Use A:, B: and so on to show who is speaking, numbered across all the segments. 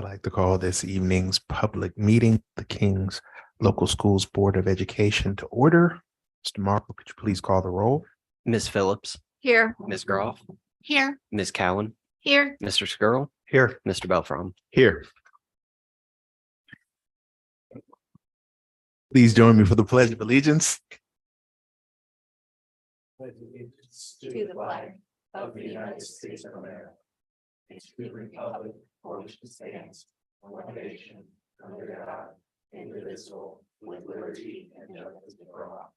A: I'd like to call this evening's public meeting, the Kings Local Schools Board of Education, to order. Mr. Marple, could you please call the roll?
B: Ms. Phillips,
C: Here.
B: Ms. Groff,
C: Here.
B: Ms. Cowan,
C: Here.
B: Mr. Skirl,
A: Here.
B: Mr. Belfrom.
A: Here. Please join me for the Pledge of Allegiance.
C: To the flag of the United States of America, and to the republic for which it stands, one nation, under God, indivisible, with liberty and justice for all.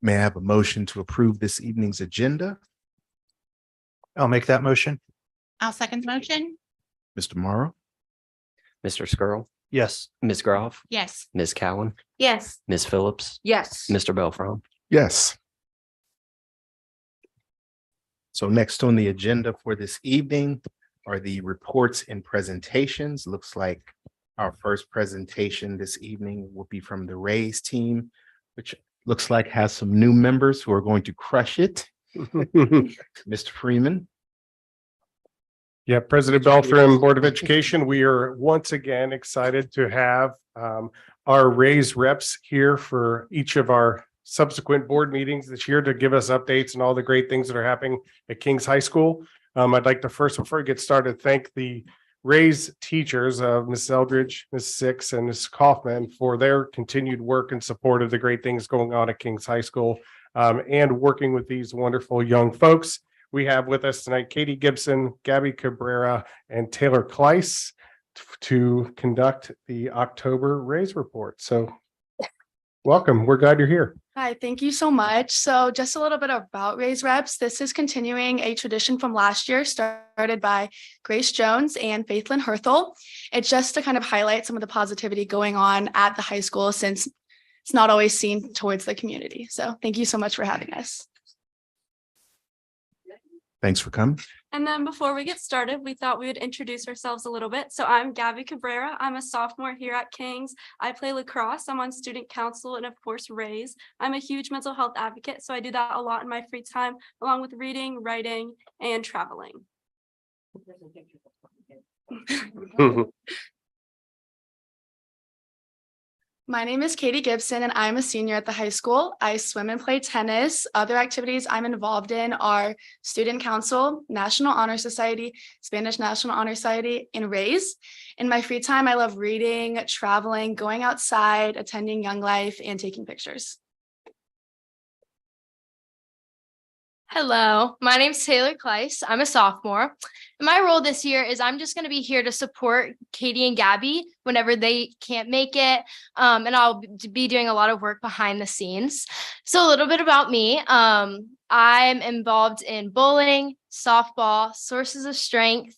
A: May I have a motion to approve this evening's agenda?
D: I'll make that motion.
C: I'll second the motion.
A: Mr. Morrow?
B: Mr. Skirl,
D: Yes.
B: Ms. Groff,
C: Yes.
B: Ms. Cowan,
C: Yes.
B: Ms. Phillips,
C: Yes.
B: Mr. Belfrom.
A: Yes. So next on the agenda for this evening are the reports and presentations. Looks like our first presentation this evening will be from the Rays team, which looks like has some new members who are going to crush it. Mr. Freeman.
E: Yeah, President Belfrom, Board of Education, we are once again excited to have our Rays reps here for each of our subsequent board meetings this year to give us updates and all the great things that are happening at Kings High School. I'd like to first, before we get started, thank the Rays teachers of Ms. Eldridge, Ms. Six, and Ms. Kaufman for their continued work and support of the great things going on at Kings High School and working with these wonderful young folks. We have with us tonight Katie Gibson, Gabby Cabrera, and Taylor Kleiss to conduct the October Rays report. So welcome. We're glad you're here.
F: Hi, thank you so much. So just a little bit about Raise Reps. This is continuing a tradition from last year, started by Grace Jones and Faithlyn Herthel. It's just to kind of highlight some of the positivity going on at the high school since it's not always seen towards the community. So thank you so much for having us.
A: Thanks for coming.
G: And then before we get started, we thought we would introduce ourselves a little bit. So I'm Gabby Cabrera. I'm a sophomore here at Kings. I play lacrosse. I'm on student council and of course Rays. I'm a huge mental health advocate, so I do that a lot in my free time, along with reading, writing, and traveling.
F: My name is Katie Gibson and I'm a senior at the high school. I swim and play tennis. Other activities I'm involved in are Student Council, National Honor Society, Spanish National Honor Society, and Rays. In my free time, I love reading, traveling, going outside, attending Young Life, and taking pictures.
H: Hello, my name's Taylor Kleiss. I'm a sophomore. And my role this year is I'm just going to be here to support Katie and Gabby whenever they can't make it. And I'll be doing a lot of work behind the scenes. So a little bit about me. I'm involved in bowling, softball, sources of strength,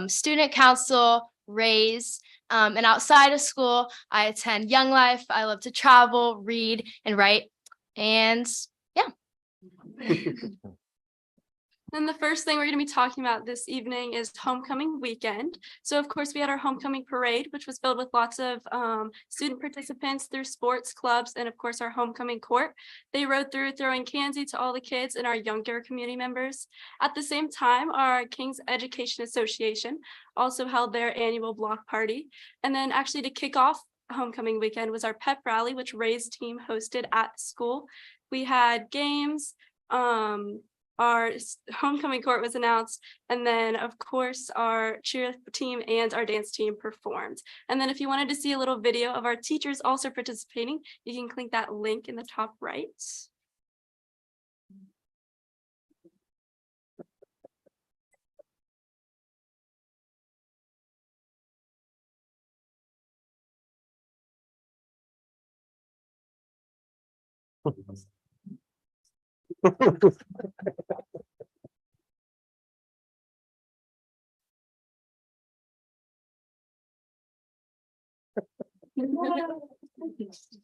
H: student council, Rays, and outside of school, I attend Young Life. I love to travel, read, and write. And yeah.
G: And the first thing we're going to be talking about this evening is homecoming weekend. So of course we had our homecoming parade, which was filled with lots of student participants through sports clubs and of course our homecoming court. They rode through throwing candy to all the kids and our younger community members. At the same time, our Kings Education Association also held their annual block party. And then actually to kick off homecoming weekend was our pep rally, which Ray's team hosted at school. We had games, our homecoming court was announced, and then of course our cheer team and our dance team performed. And then if you wanted to see a little video of our teachers also participating, you can click that link in the top right.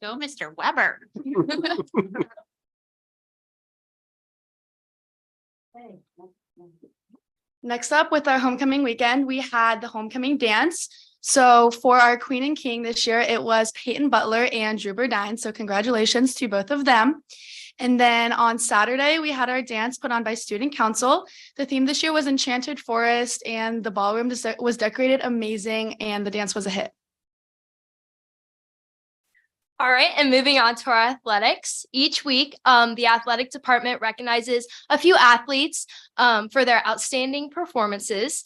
C: Go, Mr. Weber.
F: Next up with our homecoming weekend, we had the homecoming dance. So for our Queen and King this year, it was Peyton Butler and Drew Burdine. So congratulations to both of them. And then on Saturday, we had our dance put on by Student Council. The theme this year was Enchanted Forest, and the ballroom was decorated amazing, and the dance was a hit.
H: All right, and moving on to our athletics. Each week, the athletic department recognizes a few athletes for their outstanding performances.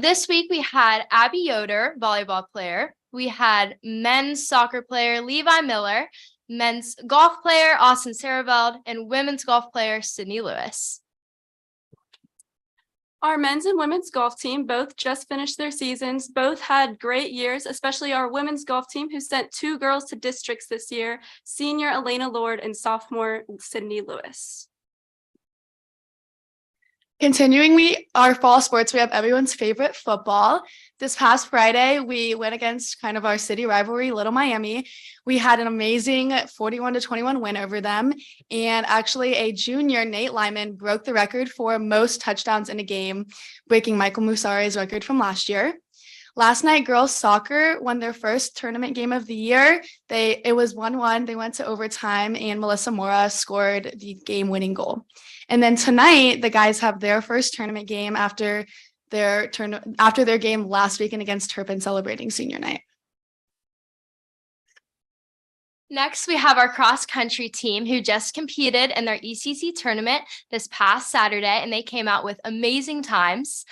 H: This week, we had Abby Yoder, volleyball player. We had men's soccer player Levi Miller, men's golf player Austin Sarabeld, and women's golf player Sydney Lewis.
G: Our men's and women's golf team both just finished their seasons. Both had great years, especially our women's golf team, who sent 2 girls to districts this year, senior Elena Lord and sophomore Sydney Lewis.
F: Continuing our fall sports, we have everyone's favorite football. This past Friday, we went against kind of our city rivalry, Little Miami. We had an amazing 41-21 win over them. And actually, a junior, Nate Lyman, broke the record for most touchdowns in a game, breaking Michael Musari's record from last year. Last night, girls soccer won their first tournament game of the year. It was 1-1. They went to overtime, and Melissa Mora scored the game-winning goal. And then tonight, the guys have their first tournament game after their game last weekend against Turpin, celebrating senior night.
H: Next, we have our cross-country team who just competed in their ECC tournament this past Saturday, and they came out with amazing times.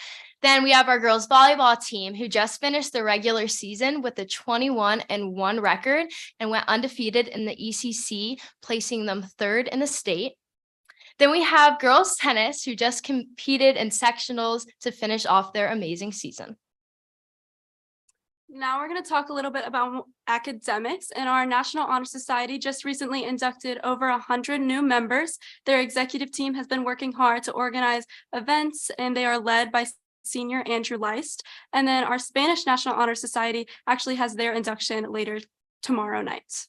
H: Then we have our girls volleyball team who just finished the regular season with a 21-1 record and went undefeated in the ECC, placing them 3rd in the state. Then we have girls tennis who just competed in sectionals to finish off their amazing season.
G: Now we're going to talk a little bit about academics, and our National Honor Society just recently inducted over 100 new members. Their executive team has been working hard to organize events, and they are led by senior Andrew Leist. And then our Spanish National Honor Society actually has their induction later tomorrow night.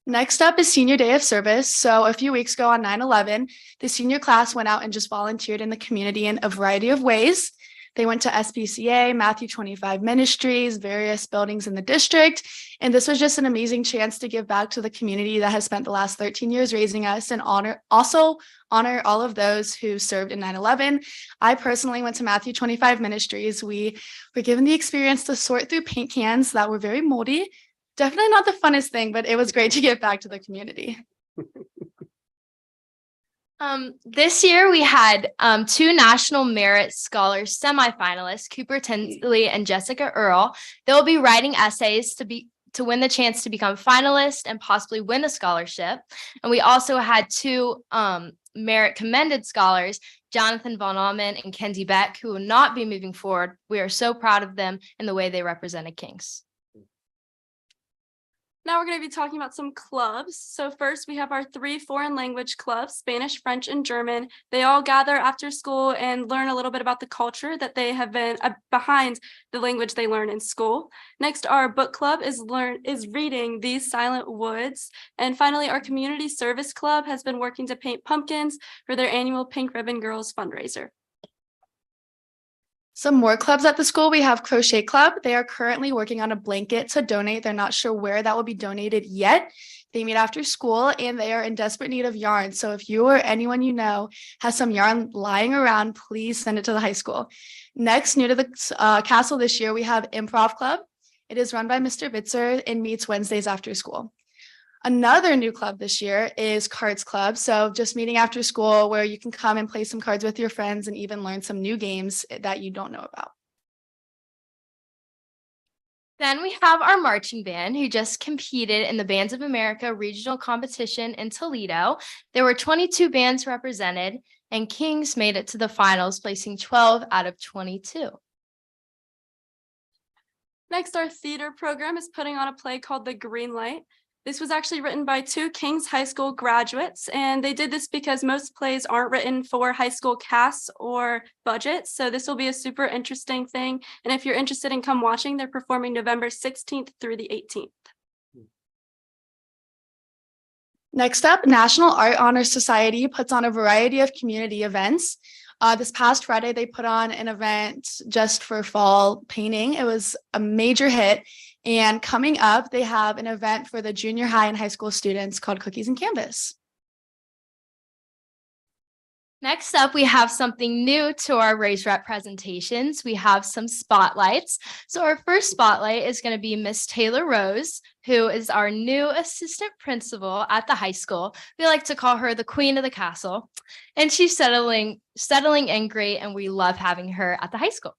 F: Next up is Senior Day of Service. So a few weeks ago on 9/11, the senior class went out and just volunteered in the community in a variety of ways. They went to SPCA, Matthew 25 Ministries, various buildings in the district. And this was just an amazing chance to give back to the community that has spent the last 13 years raising us, and honor all of those who served in 9/11. I personally went to Matthew 25 Ministries. We were given the experience to sort through paint cans that were very moldy. Definitely not the funnest thing, but it was great to give back to the community.
H: This year we had 2 National Merit Scholars semifinalists, Cooper Tinsley and Jessica Earl. They'll be writing essays to win the chance to become finalists and possibly win a scholarship. And we also had 2 Merit Commended Scholars, Jonathan Von Alman and Kenzie Beck, who will not be moving forward. We are so proud of them and the way they represented Kings.
G: Now we're going to be talking about some clubs. So first we have our 3 foreign language clubs, Spanish, French, and German. They all gather after school and learn a little bit about the culture that they have been behind the language they learn in school. Next, our book club is reading These Silent Woods. And finally, our community service club has been working to paint pumpkins for their annual Pink Ribbon Girls fundraiser.
F: Some more clubs at the school. We have Crochet Club. They are currently working on a blanket to donate. They're not sure where that will be donated yet. They meet after school and they are in desperate need of yarn. So if you or anyone you know has some yarn lying around, please send it to the high school. Next, new to the castle this year, we have Improv Club. It is run by Mr. Bitzer and meets Wednesdays after school. Another new club this year is Cards Club. So just meeting after school where you can come and play some cards with your friends and even learn some new games that you don't know about.
H: Then we have our marching band who just competed in the Bands of America regional competition in Toledo. There were 22 bands represented, and Kings made it to the finals, placing 12 out of 22.
G: Next, our theater program is putting on a play called The Green Light. This was actually written by 2 Kings High School graduates, and they did this because most plays aren't written for high school casts or budgets. So this will be a super interesting thing. And if you're interested in come watching, they're performing November 16th through the 18th.
F: Next up, National Art Honor Society puts on a variety of community events. This past Friday, they put on an event just for fall painting. It was a major hit. And coming up, they have an event for the junior high and high school students called Cookies and Canvas.
H: Next up, we have something new to our Raise Rep presentations. We have some spotlights. So our first spotlight is going to be Miss Taylor Rose, who is our new assistant principal at the high school. We like to call her the queen of the castle, and she's settling in great, and we love having her at the high school.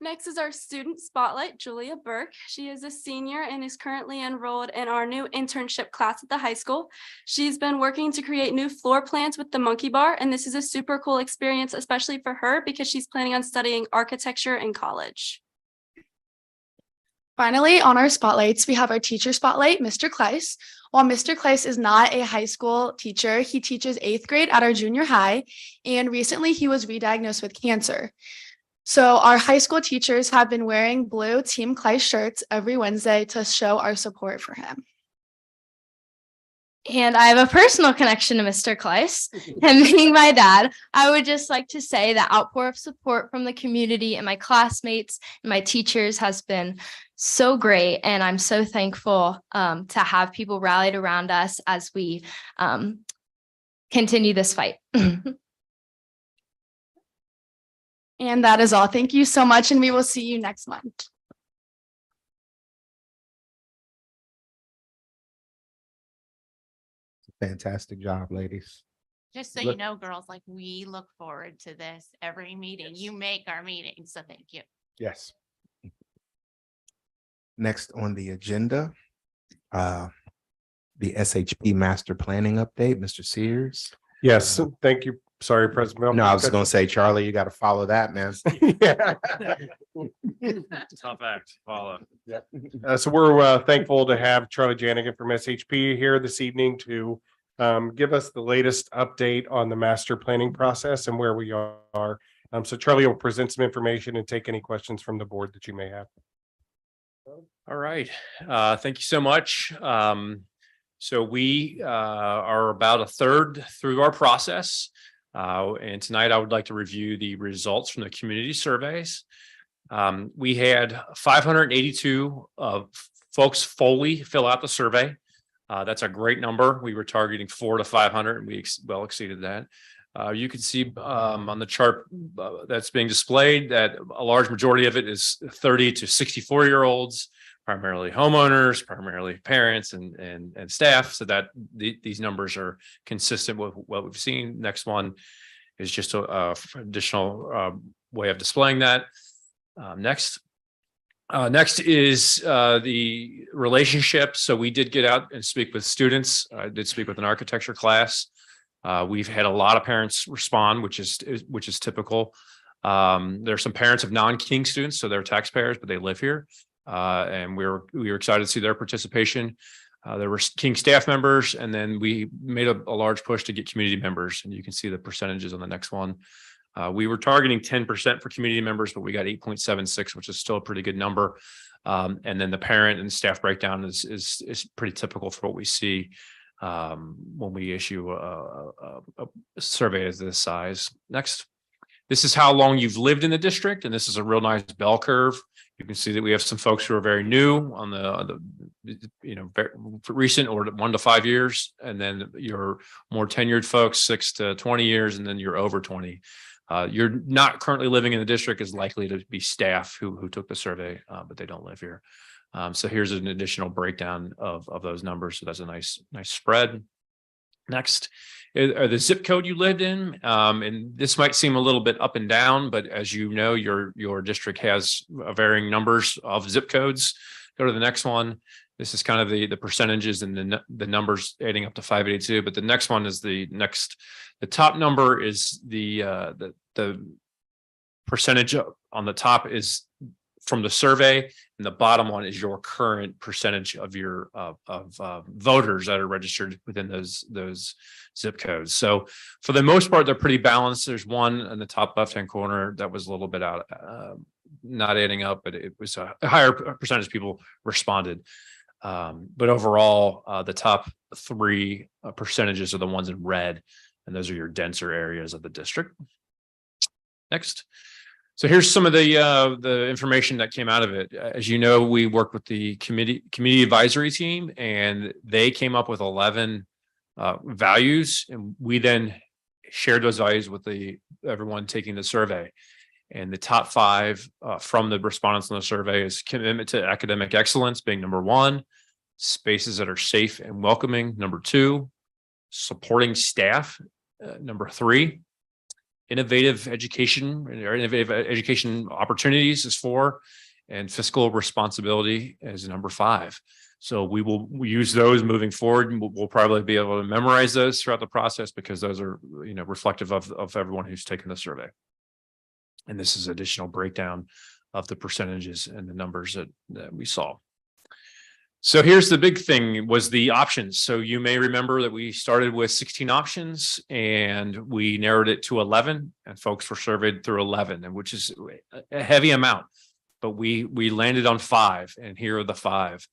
G: Next is our student spotlight, Julia Burke. She is a senior and is currently enrolled in our new internship class at the high school. She's been working to create new floor plans with the monkey bar, and this is a super cool experience, especially for her because she's planning on studying architecture in college.
F: Finally, on our spotlights, we have our teacher spotlight, Mr. Kleiss. While Mr. Kleiss is not a high school teacher, he teaches 8th grade at our junior high, and recently he was re-diagnosed with cancer. So our high school teachers have been wearing blue Team Kleiss shirts every Wednesday to show our support for him.
H: And I have a personal connection to Mr. Kleiss, and being my dad, I would just like to say the outpour of support from the community and my classmates and my teachers has been so great. And I'm so thankful to have people rallied around us as we continue this fight.
F: And that is all. Thank you so much, and we will see you next month.
A: Fantastic job, ladies.
C: Just so you know, girls, like we look forward to this every meeting. You make our meetings, so thank you.
E: Yes.
A: Next on the agenda, the SHP master planning update, Mr. Sears.
E: Yes, thank you. Sorry, President Bell.
A: No, I was gonna say, Charlie, you got to follow that, man.
E: Yeah.
B: Tough act to follow.
E: So we're thankful to have Charlie Janigan from SHP here this evening to give us the latest update on the master planning process and where we are. So Charlie will present some information and take any questions from the board that you may have.
I: All right. Thank you so much. So we are about a third through our process. And tonight I would like to review the results from the community surveys. We had 582 folks fully fill out the survey. That's a great number. We were targeting 400 to 500 and we well exceeded that. You can see on the chart that's being displayed that a large majority of it is 30 to 64-year-olds, primarily homeowners, primarily parents and staff, so that these numbers are consistent with what we've seen. Next one is just a additional way of displaying that. Next is the relationship. So we did get out and speak with students. I did speak with an architecture class. We've had a lot of parents respond, which is typical. There are some parents of non-King students, so they're taxpayers, but they live here. And we were excited to see their participation. There were King staff members, and then we made a large push to get community members, and you can see the percentages on the next one. We were targeting 10% for community members, but we got 8.76, which is still a pretty good number. And then the parent and staff breakdown is pretty typical for what we see when we issue a survey of this size. Next. This is how long you've lived in the district, and this is a real nice bell curve. You can see that we have some folks who are very new on the very recent, or 1 to 5 years, and then your more tenured folks 6 to 20 years, and then you're over 20. You're not currently living in the district is likely to be staff who took the survey, but they don't live here. So here's an additional breakdown of those numbers. So that's a nice spread. Next are the zip code you lived in. And this might seem a little bit up and down, but as you know, your district has varying numbers of zip codes. Go to the next one. This is kind of the percentages and the numbers adding up to 582. But the next one is the top number is the percentage on the top is from the survey, and the bottom one is your current percentage of your voters that are registered within those zip codes. So for the most part, they're pretty balanced. There's one in the top left-hand corner that was a little bit out, not adding up, but it was a higher percentage of people responded. But overall, the top 3 percentages are the ones in red, and those are your denser areas of the district. Next. So here's some of the information that came out of it. As you know, we work with the community advisory team, and they came up with 11 values, and we then shared those values with everyone taking the survey. And the top five from the respondents on the survey is commitment to academic excellence being number one, spaces that are safe and welcoming, number two, supporting staff, number three, innovative education opportunities is four, and fiscal responsibility is number five. So we will use those moving forward, and we'll probably be able to memorize those throughout the process because those are, reflective of everyone who's taken the survey. And this is additional breakdown of the percentages and the numbers that we saw. So here's the big thing, was the options. So you may remember that we started with 16 options and we narrowed it to 11, and folks were surveyed through 11, and which is a heavy amount, but we landed on 5, and here are the 5.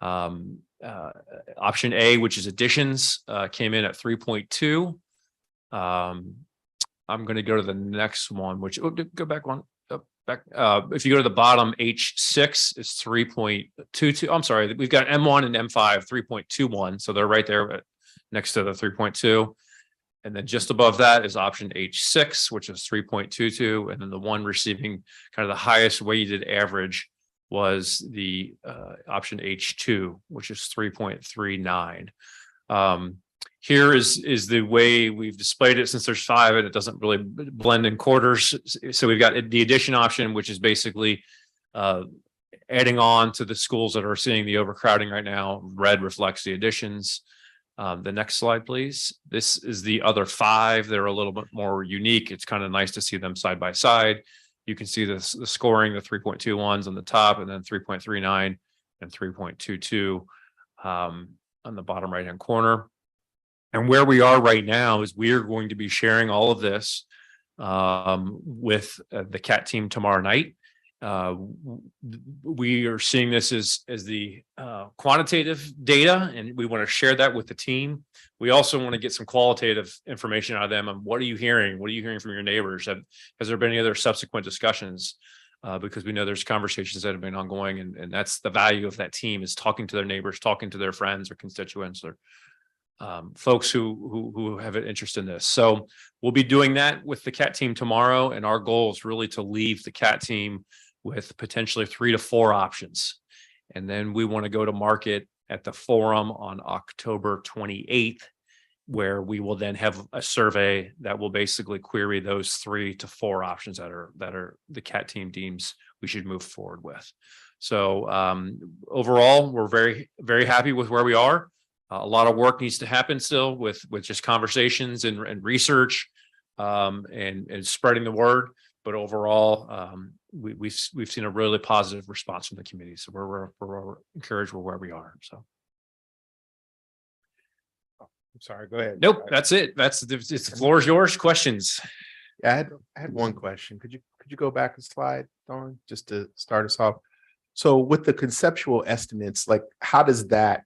I: Option A, which is additions, came in at 3.2. I'm going to go to the next one, which go back one. If you go to the bottom, H6 is 3.22. I'm sorry, we've got M1 and M5 3.21, so they're right there next to the 3.2. And then just above that is option H6, which is 3.22, and then the one receiving kind of the highest weighted average was the option H2, which is 3.39. Here is the way we've displayed it, since there's 5 and it doesn't really blend in quarters. So we've got the addition option, which is basically adding on to the schools that are seeing the overcrowding right now. Red reflects the additions. The next slide, please. This is the other 5. They're a little bit more unique. It's kind of nice to see them side by side. You can see the scoring, the 3.21s on the top, and then 3.39 and 3.22 on the bottom right-hand corner. And where we are right now is we are going to be sharing all of this with the CAT team tomorrow night. We are seeing this as the quantitative data, and we want to share that with the team. We also want to get some qualitative information out of them on what are you hearing? What are you hearing from your neighbors? Has there been any other subsequent discussions? Because we know there's conversations that have been ongoing, and that's the value of that team, is talking to their neighbors, talking to their friends or constituents or folks who have an interest in this. So we'll be doing that with the CAT team tomorrow, and our goal is really to leave the CAT team with potentially 3 to 4 options. And then we want to go to market at the forum on October 28th, where we will then have a survey that will basically query those 3 to 4 options that are the CAT team deems we should move forward with. So overall, we're very, very happy with where we are. A lot of work needs to happen still with just conversations and research and spreading the word. But overall, we've seen a really positive response from the community. So we're encouraged with where we are. So.
A: I'm sorry, go ahead.
I: Nope, that's it. The floor is yours. Questions?
A: Yeah, I had one question. Could you go back a slide, Dawn, just to start us off? So with the conceptual estimates, like how does that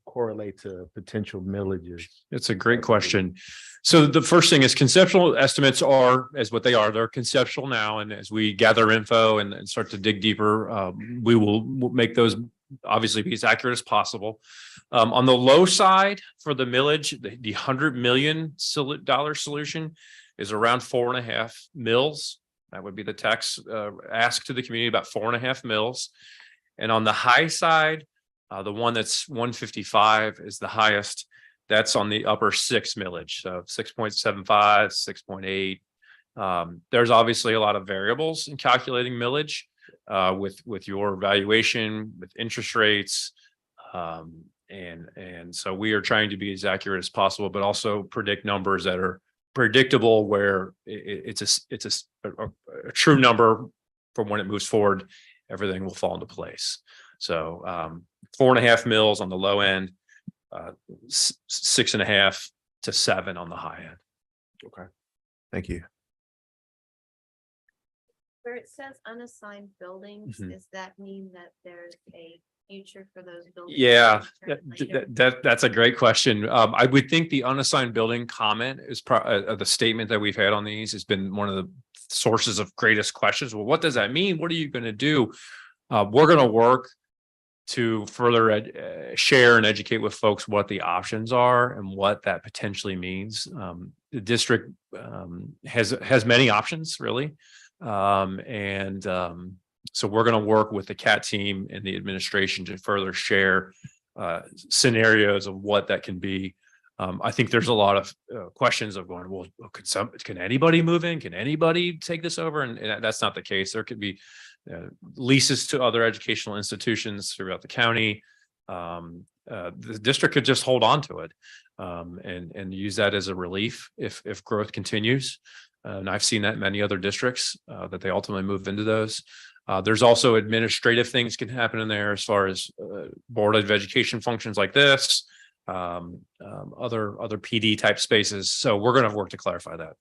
A: correlate to potential millages?
I: It's a great question. So the first thing is conceptual estimates are as what they are. They're conceptual now, and as we gather info and start to dig deeper, we will make those obviously be as accurate as possible. On the low side for the millage, the $100 million solution is around 4.5 mils. That would be the tax ask to the community, about 4.5 mils. And on the high side, the one that's 155 is the highest. That's on the upper 6 millage, so 6.75, 6.8. There's obviously a lot of variables in calculating millage with your valuation, with interest rates, and so we are trying to be as accurate as possible, but also predict numbers that are predictable, where it's a true number from when it moves forward. Everything will fall into place. So 4.5 mils on the low end, 6.5 to 7 on the high end.
A: Okay, thank you.
C: Where it says unassigned buildings,
I: Mhm.
C: does that mean that there's a future for those buildings?
I: Yeah,
C: to return later?
I: that's a great question. I would think the unassigned building comment is the statement that we've had on these has been one of the sources of greatest questions. Well, what does that mean? What are you going to do? We're going to work to further share and educate with folks what the options are and what that potentially means. The district has many options, really. So we're going to work with the CAT team and the administration to further share scenarios of what that can be. I think there's a lot of questions of going, well, can anybody move in? Can anybody take this over? And that's not the case. There could be leases to other educational institutions throughout the county. The district could just hold on to it and use that as a relief if growth continues. And I've seen that in many other districts that they ultimately move into those. There's also administrative things can happen in there as far as Board of Education functions like this, other PD type spaces. So we're going to work to clarify that.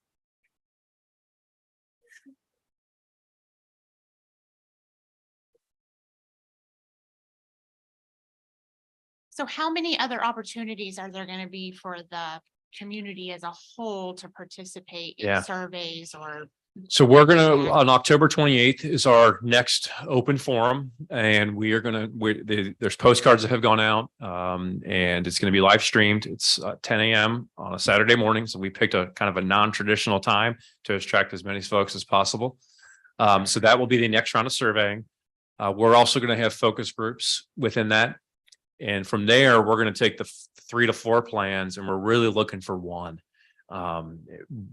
C: So how many other opportunities are there going to be for the community as a whole to participate in
I: Yeah.
C: surveys or?
I: So we're going to, on October 28th is our next open forum, and we are going to, there's postcards that have gone out, and it's going to be live streamed. It's 10 a.m. on a Saturday morning. So we picked a kind of a non-traditional time to attract as many folks as possible. So that will be the next round of surveying. We're also going to have focus groups within that. And from there, we're going to take the 3 to 4 plans, and we're really looking for one.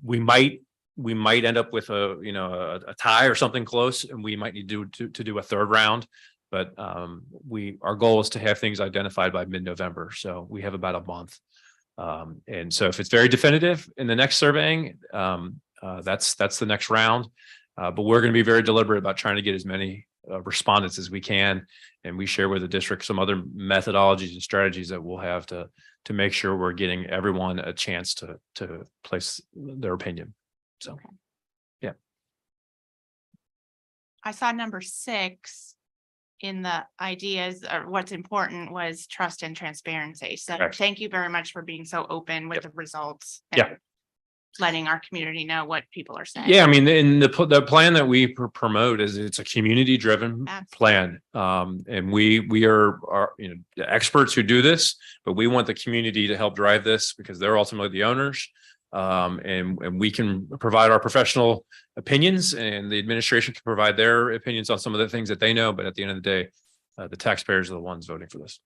I: We might end up with a tie or something close, and we might need to do a third round. But our goal is to have things identified by mid-November. So we have about a month. And so if it's very definitive in the next surveying, that's the next round. But we're going to be very deliberate about trying to get as many respondents as we can, and we share with the district some other methodologies and strategies that we'll have to make sure we're getting everyone a chance to place their opinion. So,
C: Okay.
I: Yeah.
C: I saw number 6 in the ideas, or what's important was trust and transparency. So
I: Correct.
C: thank you very much for being so open with
I: Yep.
C: the results.
I: Yeah.
C: And letting our community know what people are saying.
I: Yeah, I mean, in the plan that we promote is it's a community driven plan. And we are the experts who do this, but we want the community to help drive this because they're ultimately the owners. And we can provide our professional opinions, and the administration can provide their opinions on some of the things that they know. But at the end of the day, the taxpayers are the ones voting for this.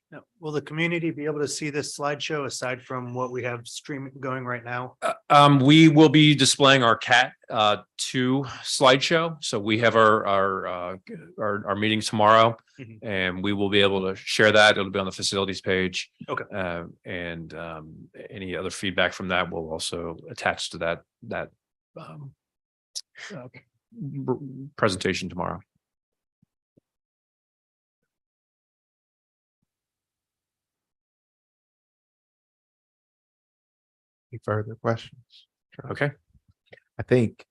D: Now, will the community be able to see this slideshow aside from what we have streaming going right now?
I: We will be displaying our CAT 2 slideshow. So we have our meeting tomorrow,
D: Mhm.
I: and we will be able to share that. It'll be on the facilities page.
D: Okay.
I: And any other feedback from that will also attach to that presentation tomorrow.
A: Any further questions?
I: Okay.
A: I think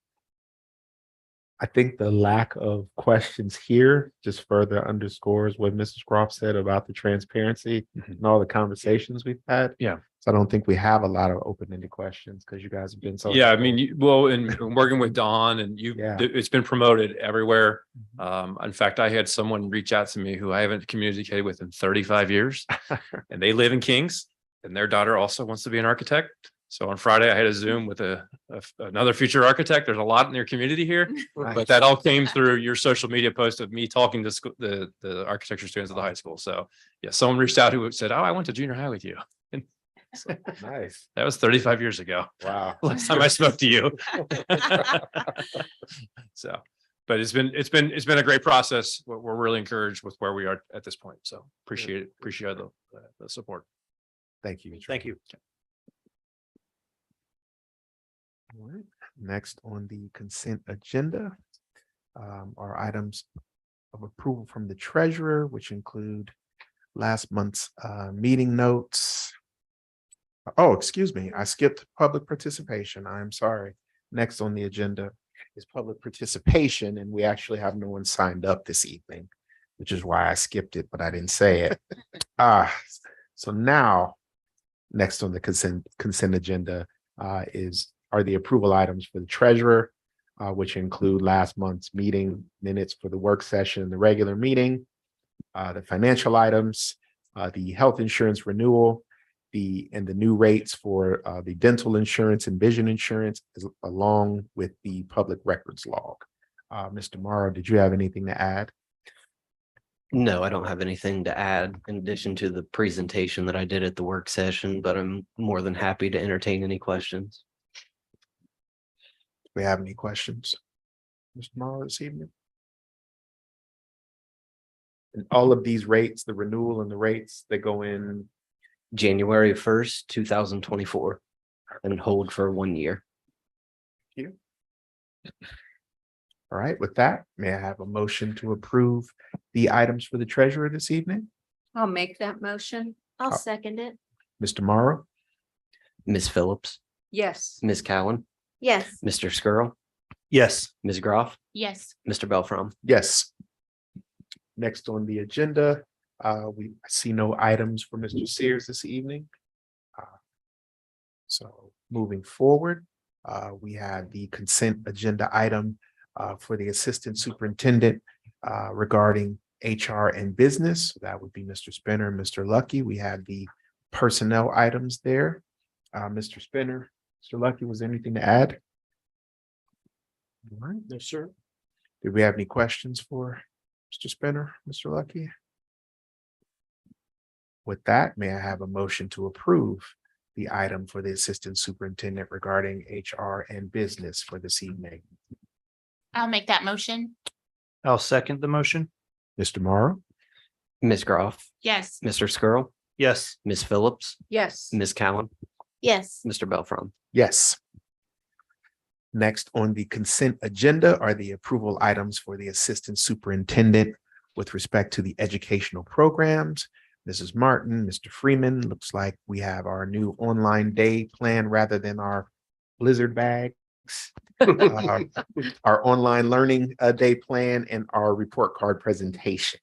A: the lack of questions here just further underscores what Mrs. Groff said about the transparency
I: Mhm.
A: and all the conversations we've had.
I: Yeah.
A: So I don't think we have a lot of open-ended questions because you guys have been so.
I: Yeah, I mean, in working with Dawn and
A: Yeah.
I: it's been promoted everywhere. In fact, I had someone reach out to me who I haven't communicated with in 35 years, and they live in Kings, and their daughter also wants to be an architect. So on Friday, I had a Zoom with another future architect. There's a lot in your community here, but that all came through your social media post of me talking to the architecture students at the high school. So yeah, someone reached out who said, "Oh, I went to junior high with you." And so
A: Nice.
I: that was 35 years ago.
A: Wow.
I: Last time I spoke to you. So, but it's been a great process. We're really encouraged with where we are at this point. So appreciate the support.
A: Thank you.
D: Thank you.
A: All right. Next on the consent agenda are items of approval from the treasurer, which include last month's meeting notes. Oh, excuse me, I skipped public participation. I'm sorry. Next on the agenda is public participation, and we actually have no one signed up this evening, which is why I skipped it, but I didn't say it. So now, next on the consent agenda are the approval items for the treasurer, which include last month's meeting minutes for the work session, the regular meeting, the financial items, the health insurance renewal, and the new rates for the dental insurance and vision insurance, along with the public records log. Mr. Morrow, did you have anything to add?
J: No, I don't have anything to add in addition to the presentation that I did at the work session, but I'm more than happy to entertain any questions.
A: Do we have any questions? Mr. Morrow this evening? And all of these rates, the renewal and the rates, they go in.
J: January 1st, 2024, and hold for 1 year.
A: All right, with that, may I have a motion to approve the items for the treasurer this evening?
C: I'll make that motion.
G: I'll second it.
A: Mr. Morrow,
J: Ms. Phillips,
C: Yes.
J: Ms. Cowan,
C: Yes.
J: Mr. Skrull,
D: Yes.
J: Ms. Groff,
H: Yes.
J: Mr. Belfrom.
A: yes. Next on the agenda, I see no items for Mr. Sears this evening. So moving forward, we have the consent agenda item for the assistant superintendent regarding HR and business. That would be Mr. Spinner and Mr. Lucky. We have the personnel items there. Mr. Spinner, Mr. Lucky, was there anything to add? All right.
D: No, sir.
A: Did we have any questions for Mr. Spinner, Mr. Lucky? With that, may I have a motion to approve the item for the assistant superintendent regarding HR and business for this evening?
H: I'll make that motion.
D: I'll second the motion.
A: Mr. Morrow,
J: Ms. Groff,
H: Yes.
J: Mr. Skrull,
D: Yes.
J: Ms. Phillips,
C: Yes.
J: Ms. Cowan,
C: Yes.
J: Mr. Belfrom.
A: yes. Next on the consent agenda are the approval items for the assistant superintendent with respect to the educational programs. Mrs. Martin, Mr. Freeman, looks like we have our new online day plan rather than our blizzard bags. Our online learning day plan and our report card presentation.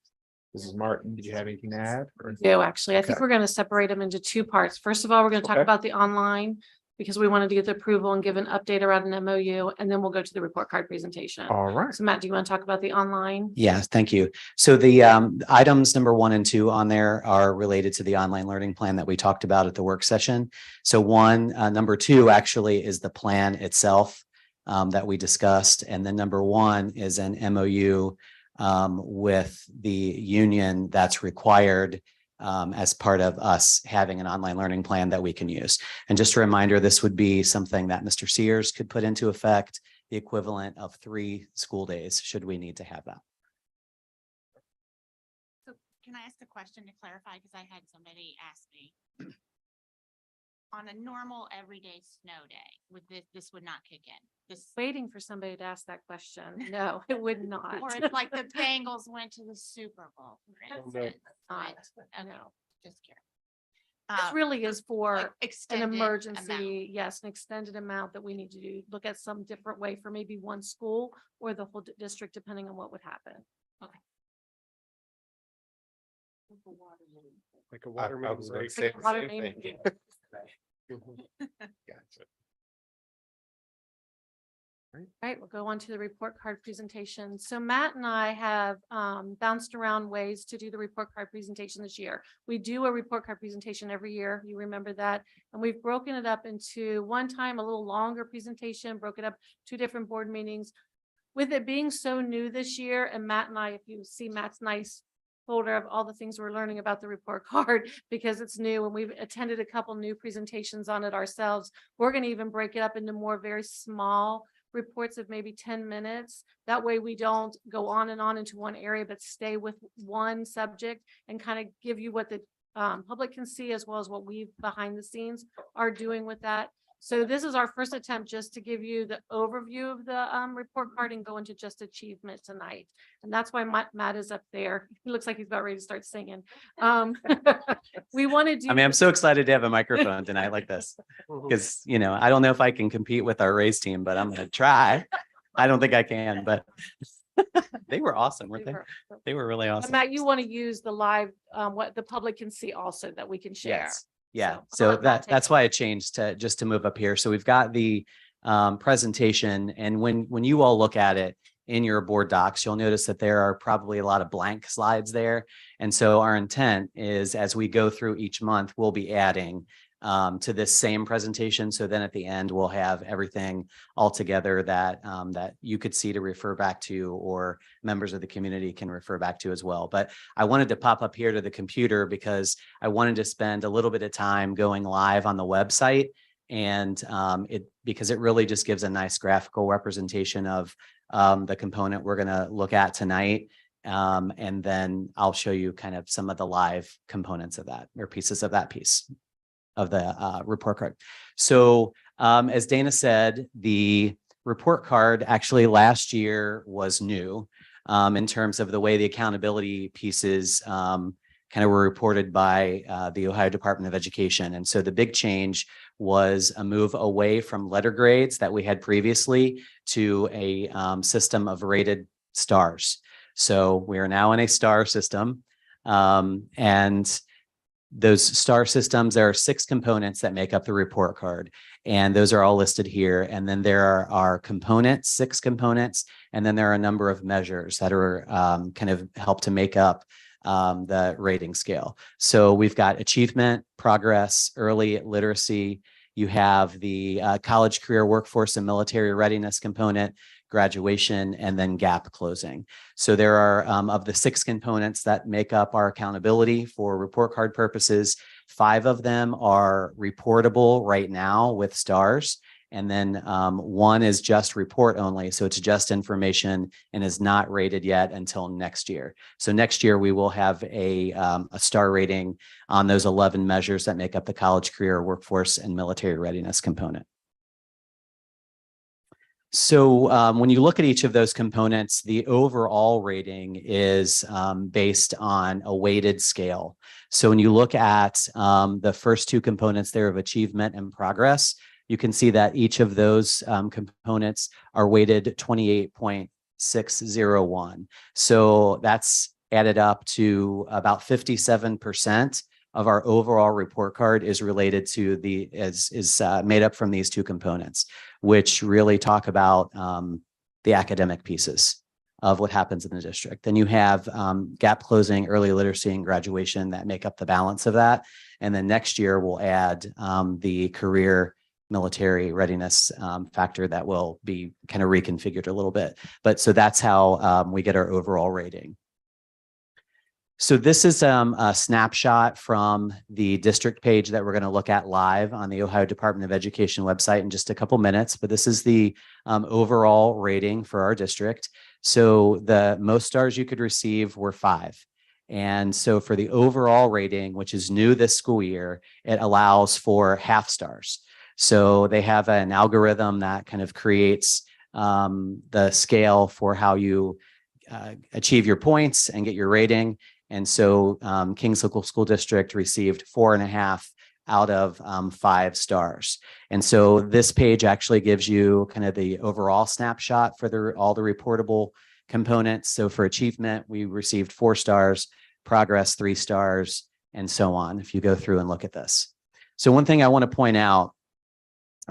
A: Mrs. Martin, did you have anything to add? or-
K: Do actually. I think
A: Okay.
K: we're going to separate them into two parts. First of all, we're going to talk
A: Okay.
K: about the online because we wanted to get the approval and give an update around an MOU, and then we'll go to the report card presentation.
A: All right.
K: So Matt, do you want to talk about the online?
L: Yes, thank you. So the items number 1 and 2 on there are related to the online learning plan that we talked about at the work session. So number 2 actually is the plan itself that we discussed. And then number 1 is an MOU with the union that's required as part of us having an online learning plan that we can use. And just a reminder, this would be something that Mr. Sears could put into effect, the equivalent of 3 school days, should we need to have that.
H: So can I ask a question to clarify? Because I had somebody ask me. On a normal everyday snow day, would this would not kick in? This,
K: Waiting for somebody to ask that question. No, it would not.
H: or if like the Bengals went to the Super Bowl, for instance.
K: Not,
H: Okay,
K: no.
H: just curious.
K: This really is for
H: Like
K: an
H: extended amount.
K: emergency, yes, an extended amount that we need to do, look at some different way for maybe one school or the whole district, depending on what would happen.
E: Like a water
A: I was
E: main
A: gonna
E: break.
A: say the
K: Water
A: same
K: main-
A: thing. Gotcha.
K: Right, we'll go on to the report card presentation. So Matt and I have bounced around ways to do the report card presentation this year. We do a report card presentation every year. You remember that? And we've broken it up into one time, a little longer presentation, broke it up 2 different board meetings. With it being so new this year, and Matt and I, if you see Matt's nice folder of all the things we're learning about the report card, because it's new and we've attended a couple new presentations on it ourselves, we're going to even break it up into more very small reports of maybe 10 minutes. That way we don't go on and on into one area, but stay with one subject and kind of give you what the public can see, as well as what we behind the scenes are doing with that. So this is our first attempt just to give you the overview of the report card and go into just achievement tonight. And that's why Matt is up there. He looks like he's about ready to start singing. We want to do.
L: I mean, I'm so excited to have a microphone tonight like this, because, I don't know if I can compete with our race team, but I'm going to try. I don't think I can, but they were awesome, weren't they? They were really awesome.
K: Matt, you want to use the live, what the public can see also that we can share.
L: Yes. Yeah,
K: So I'll
L: so
K: let Matt take
L: that's
K: it.
L: why I changed to move up here. So we've got the presentation, and when you all look at it, in your board docs, you'll notice that there are probably a lot of blank slides there. And so our intent is, as we go through each month, we'll be adding to this same presentation. So then at the end, we'll have everything all together that that you could see to refer back to, or members of the community can refer back to as well. But I wanted to pop up here to the computer because I wanted to spend a little bit of time going live on the website, and because it really just gives a nice graphical representation of the component we're going to look at tonight. And then I'll show you kind of some of the live components of that, or pieces of that piece of the report card. So as Dana said, the report card actually last year was new in terms of the way the accountability pieces kind of were reported by the Ohio Department of Education. And so the big change was a move away from letter grades that we had previously to a system of rated stars. So we are now in a star system, and those star systems, there are 6 components that make up the report card, and those are all listed here. And then there are components, 6 components, and then there are a number of measures that are kind of help to make up the rating scale. So we've got achievement, progress, early literacy. You have the college, career, workforce, and military readiness component, graduation, and then gap closing. So there are, of the 6 components that make up our accountability for report card purposes, 5 of them are reportable right now with stars. And then 1 is just report only. So it's just information and is not rated yet until next year. So next year we will have a star rating on those 11 measures that make up the college, career, workforce, and military readiness component. So when you look at each of those components, the overall rating is based on a weighted scale. So when you look at the first 2 components there of achievement and progress, you can see that each of those components are weighted 28.601. So that's added up to about 57% of our overall report card is related to is made up from these 2 components, which really talk about the academic pieces of what happens in the district. Then you have gap closing, early literacy, and graduation that make up the balance of that. And then next year we'll add the career, military readiness factor that will be kind of reconfigured a little bit. But so that's how we get our overall rating. So this is a snapshot from the district page that we're going to look at live on the Ohio Department of Education website in just a couple minutes. But this is the overall rating for our district. So the most stars you could receive were 5. And so for the overall rating, which is new this school year, it allows for half stars. So they have an algorithm that kind of creates the scale for how you achieve your points and get your rating. And so Kings Local School District received 4.5 out of 5 stars. And so this page actually gives you kind of the overall snapshot for all the reportable components. So for achievement, we received 4 stars, progress 3 stars, and so on, if you go through and look at this. So one thing I want to point out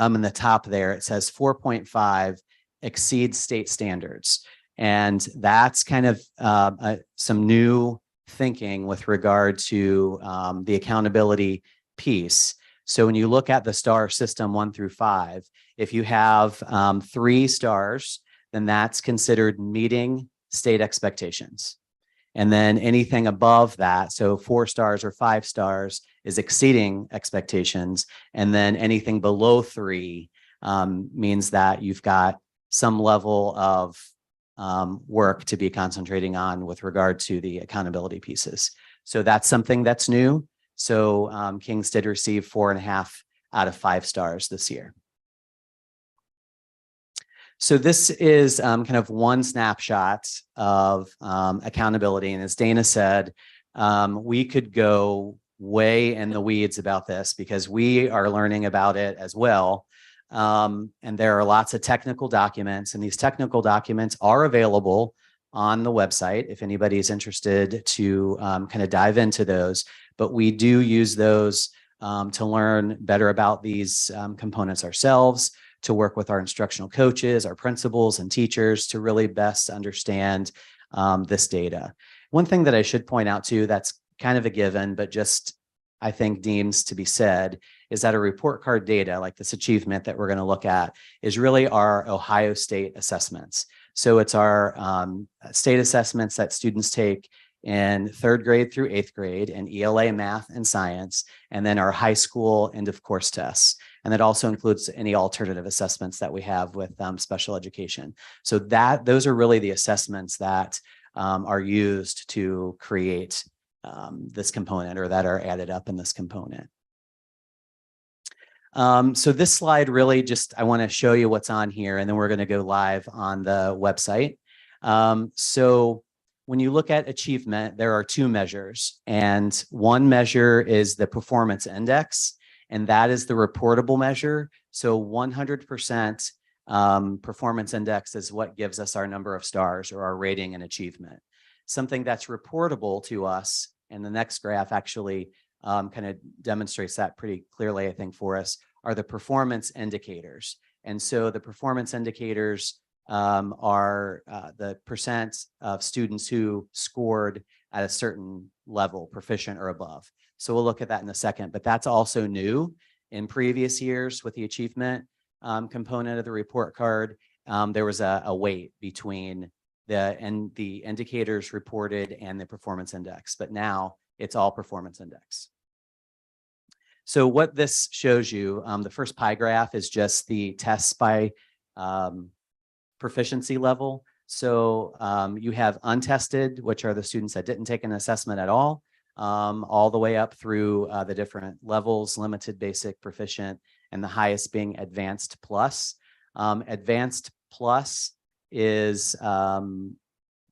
L: in the top there, it says 4.5 exceeds state standards. And that's kind of some new thinking with regard to the accountability piece. So when you look at the star system 1 through 5, if you have 3 stars, then that's considered meeting state expectations. And then anything above that, so 4 stars or 5 stars, is exceeding expectations. And then anything below 3 means that you've got some level of work to be concentrating on with regard to the accountability pieces. So that's something that's new. So Kings did receive 4.5 out of 5 stars this year. So this is kind of one snapshot of accountability. And as Dana said, we could go way in the weeds about this because we are learning about it as well. And there are lots of technical documents, and these technical documents are available on the website if anybody is interested to kind of dive into those. But we do use those to learn better about these components ourselves, to work with our instructional coaches, our principals and teachers to really best understand this data. One thing that I should point out too, that's kind of a given, but just I think deems to be said, is that a report card data like this achievement that we're going to look at is really our Ohio State assessments. So it's our state assessments that students take in 3rd grade through 8th grade in ELA, math, and science, and then our high school end of course tests. And that also includes any alternative assessments that we have with special education. So those are really the assessments that are used to create this component, or that are added up in this component. So this slide really just, I want to show you what's on here, and then we're going to go live on the website. So when you look at achievement, there are 2 measures, and one measure is the performance index, and that is the reportable measure. So 100% performance index is what gives us our number of stars or our rating and achievement. Something that's reportable to us, and the next graph actually kind of demonstrates that pretty clearly, I think, for us, are the performance indicators. And so the performance indicators are the percent of students who scored at a certain level, proficient or above. So we'll look at that in a second, but that's also new. In previous years with the achievement component of the report card, there was a weight between the indicators reported and the performance index, but now it's all performance index. So what this shows you, the first pie graph is just the tests by proficiency level. So you have untested, which are the students that didn't take an assessment at all the way up through the different levels, limited, basic, proficient, and the highest being advanced plus. Advanced plus is kind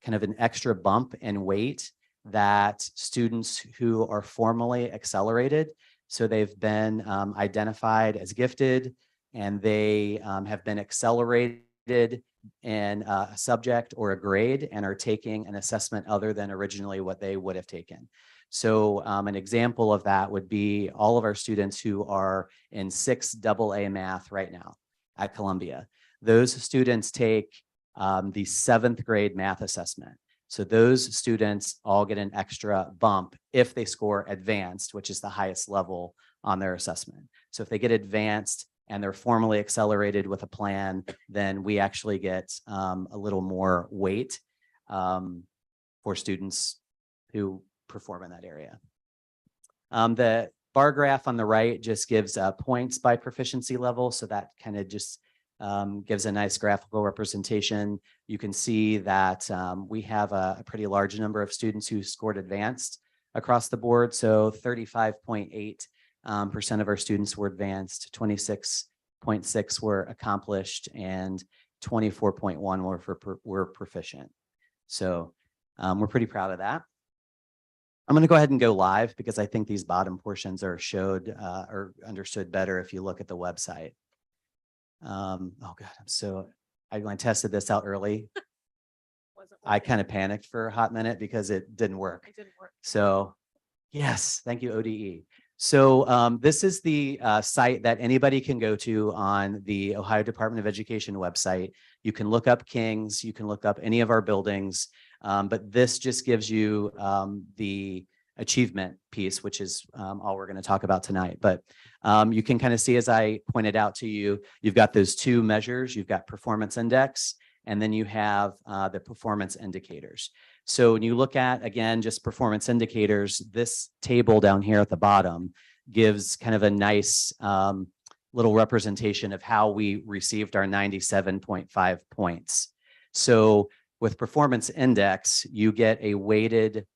L: of an extra bump in weight that students who are formally accelerated, so they've been identified as gifted, and they have been accelerated in a subject or a grade and are taking an assessment other than originally what they would have taken. So an example of that would be all of our students who are in 6 AA math right now at Columbia. Those students take the 7th grade math assessment. So those students all get an extra bump if they score advanced, which is the highest level on their assessment. So if they get advanced and they're formally accelerated with a plan, then we actually get a little more weight for students who perform in that area. The bar graph on the right just gives points by proficiency level. So that kind of just gives a nice graphical representation. You can see that we have a pretty large number of students who scored advanced across the board. So 35.8% of our students were advanced, 26.6 were accomplished, and 24.1 were proficient. So we're pretty proud of that. I'm going to go ahead and go live because I think these bottom portions are showed or understood better if you look at the website. Oh God, when I tested this out early, I kind of panicked for a hot minute because it didn't work.
K: It didn't work.
L: So yes, thank you, ODE. So this is the site that anybody can go to on the Ohio Department of Education website. You can look up King's, you can look up any of our buildings, but this just gives you the achievement piece, which is all we're going to talk about tonight. But you can kind of see, as I pointed out to you, you've got those 2 measures. You've got performance index, and then you have the performance indicators. So when you look at, again, just performance indicators, this table down here at the bottom gives kind of a nice little representation of how we received our 97.5 points. So with performance index, you get a weighted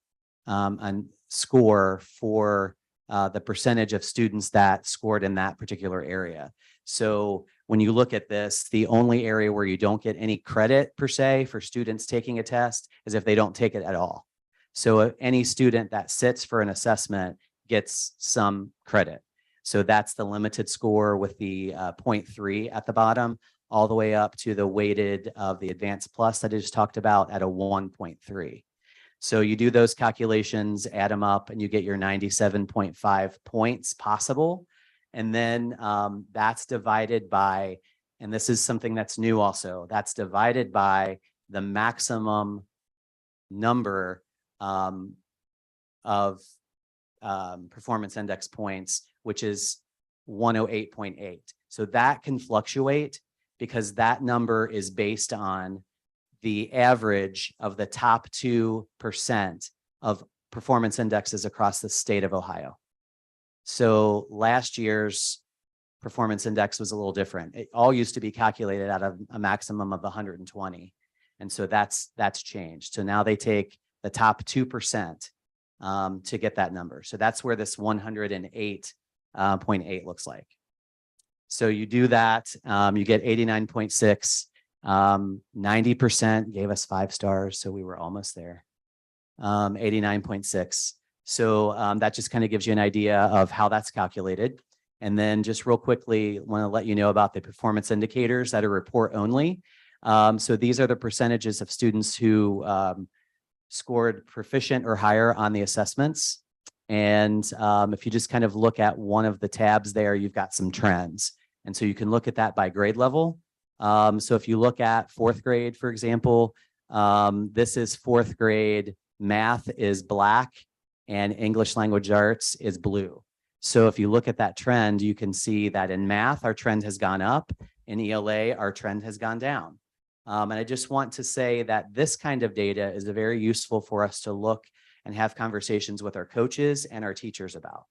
L: score for the percentage of students that scored in that particular area. So when you look at this, the only area where you don't get any credit per se for students taking a test is if they don't take it at all. So any student that sits for an assessment gets some credit. So that's the limited score with the 0.3 at the bottom, all the way up to the weighted of the advanced plus that I just talked about at a 1.3. So you do those calculations, add them up, and you get your 97.5 points possible. And then that's divided by and this is something that's new also, that's divided by the maximum number of performance index points, which is 108.8. So that can fluctuate because that number is based on the average of the top 2% of performance indexes across the state of Ohio. So last year's performance index was a little different. It all used to be calculated out of a maximum of 120. And so that's changed. So now they take the top 2% to get that number. So that's where this 108.8 looks like. So you do that, you get 89.6, 90% gave us 5 stars. So we were almost there, 89.6. So that just kind of gives you an idea of how that's calculated. And then just real quickly, want to let you know about the performance indicators that are report only. So these are the percentages of students who scored proficient or higher on the assessments. And if you just kind of look at one of the tabs there, you've got some trends. And so you can look at that by grade level. So if you look at 4th grade, for example, this is 4th grade, math is black and English language arts is blue. So if you look at that trend, you can see that in math, our trend has gone up. In ELA, our trend has gone down. And I just want to say that this kind of data is very useful for us to look and have conversations with our coaches and our teachers about.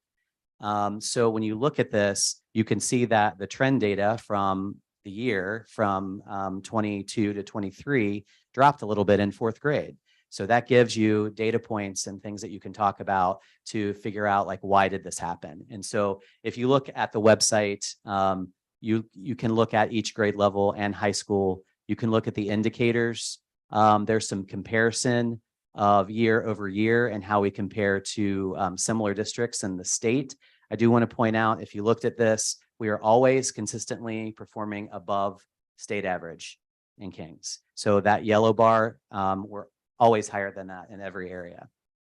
L: So when you look at this, you can see that the trend data from the year from 22 to 23 dropped a little bit in 4th grade. So that gives you data points and things that you can talk about to figure out like, why did this happen? And so if you look at the website, you can look at each grade level and high school. You can look at the indicators. There's some comparison of year over year and how we compare to similar districts in the state. I do want to point out, if you looked at this, we are always consistently performing above state average in Kings. So that yellow bar, we're always higher than that in every area.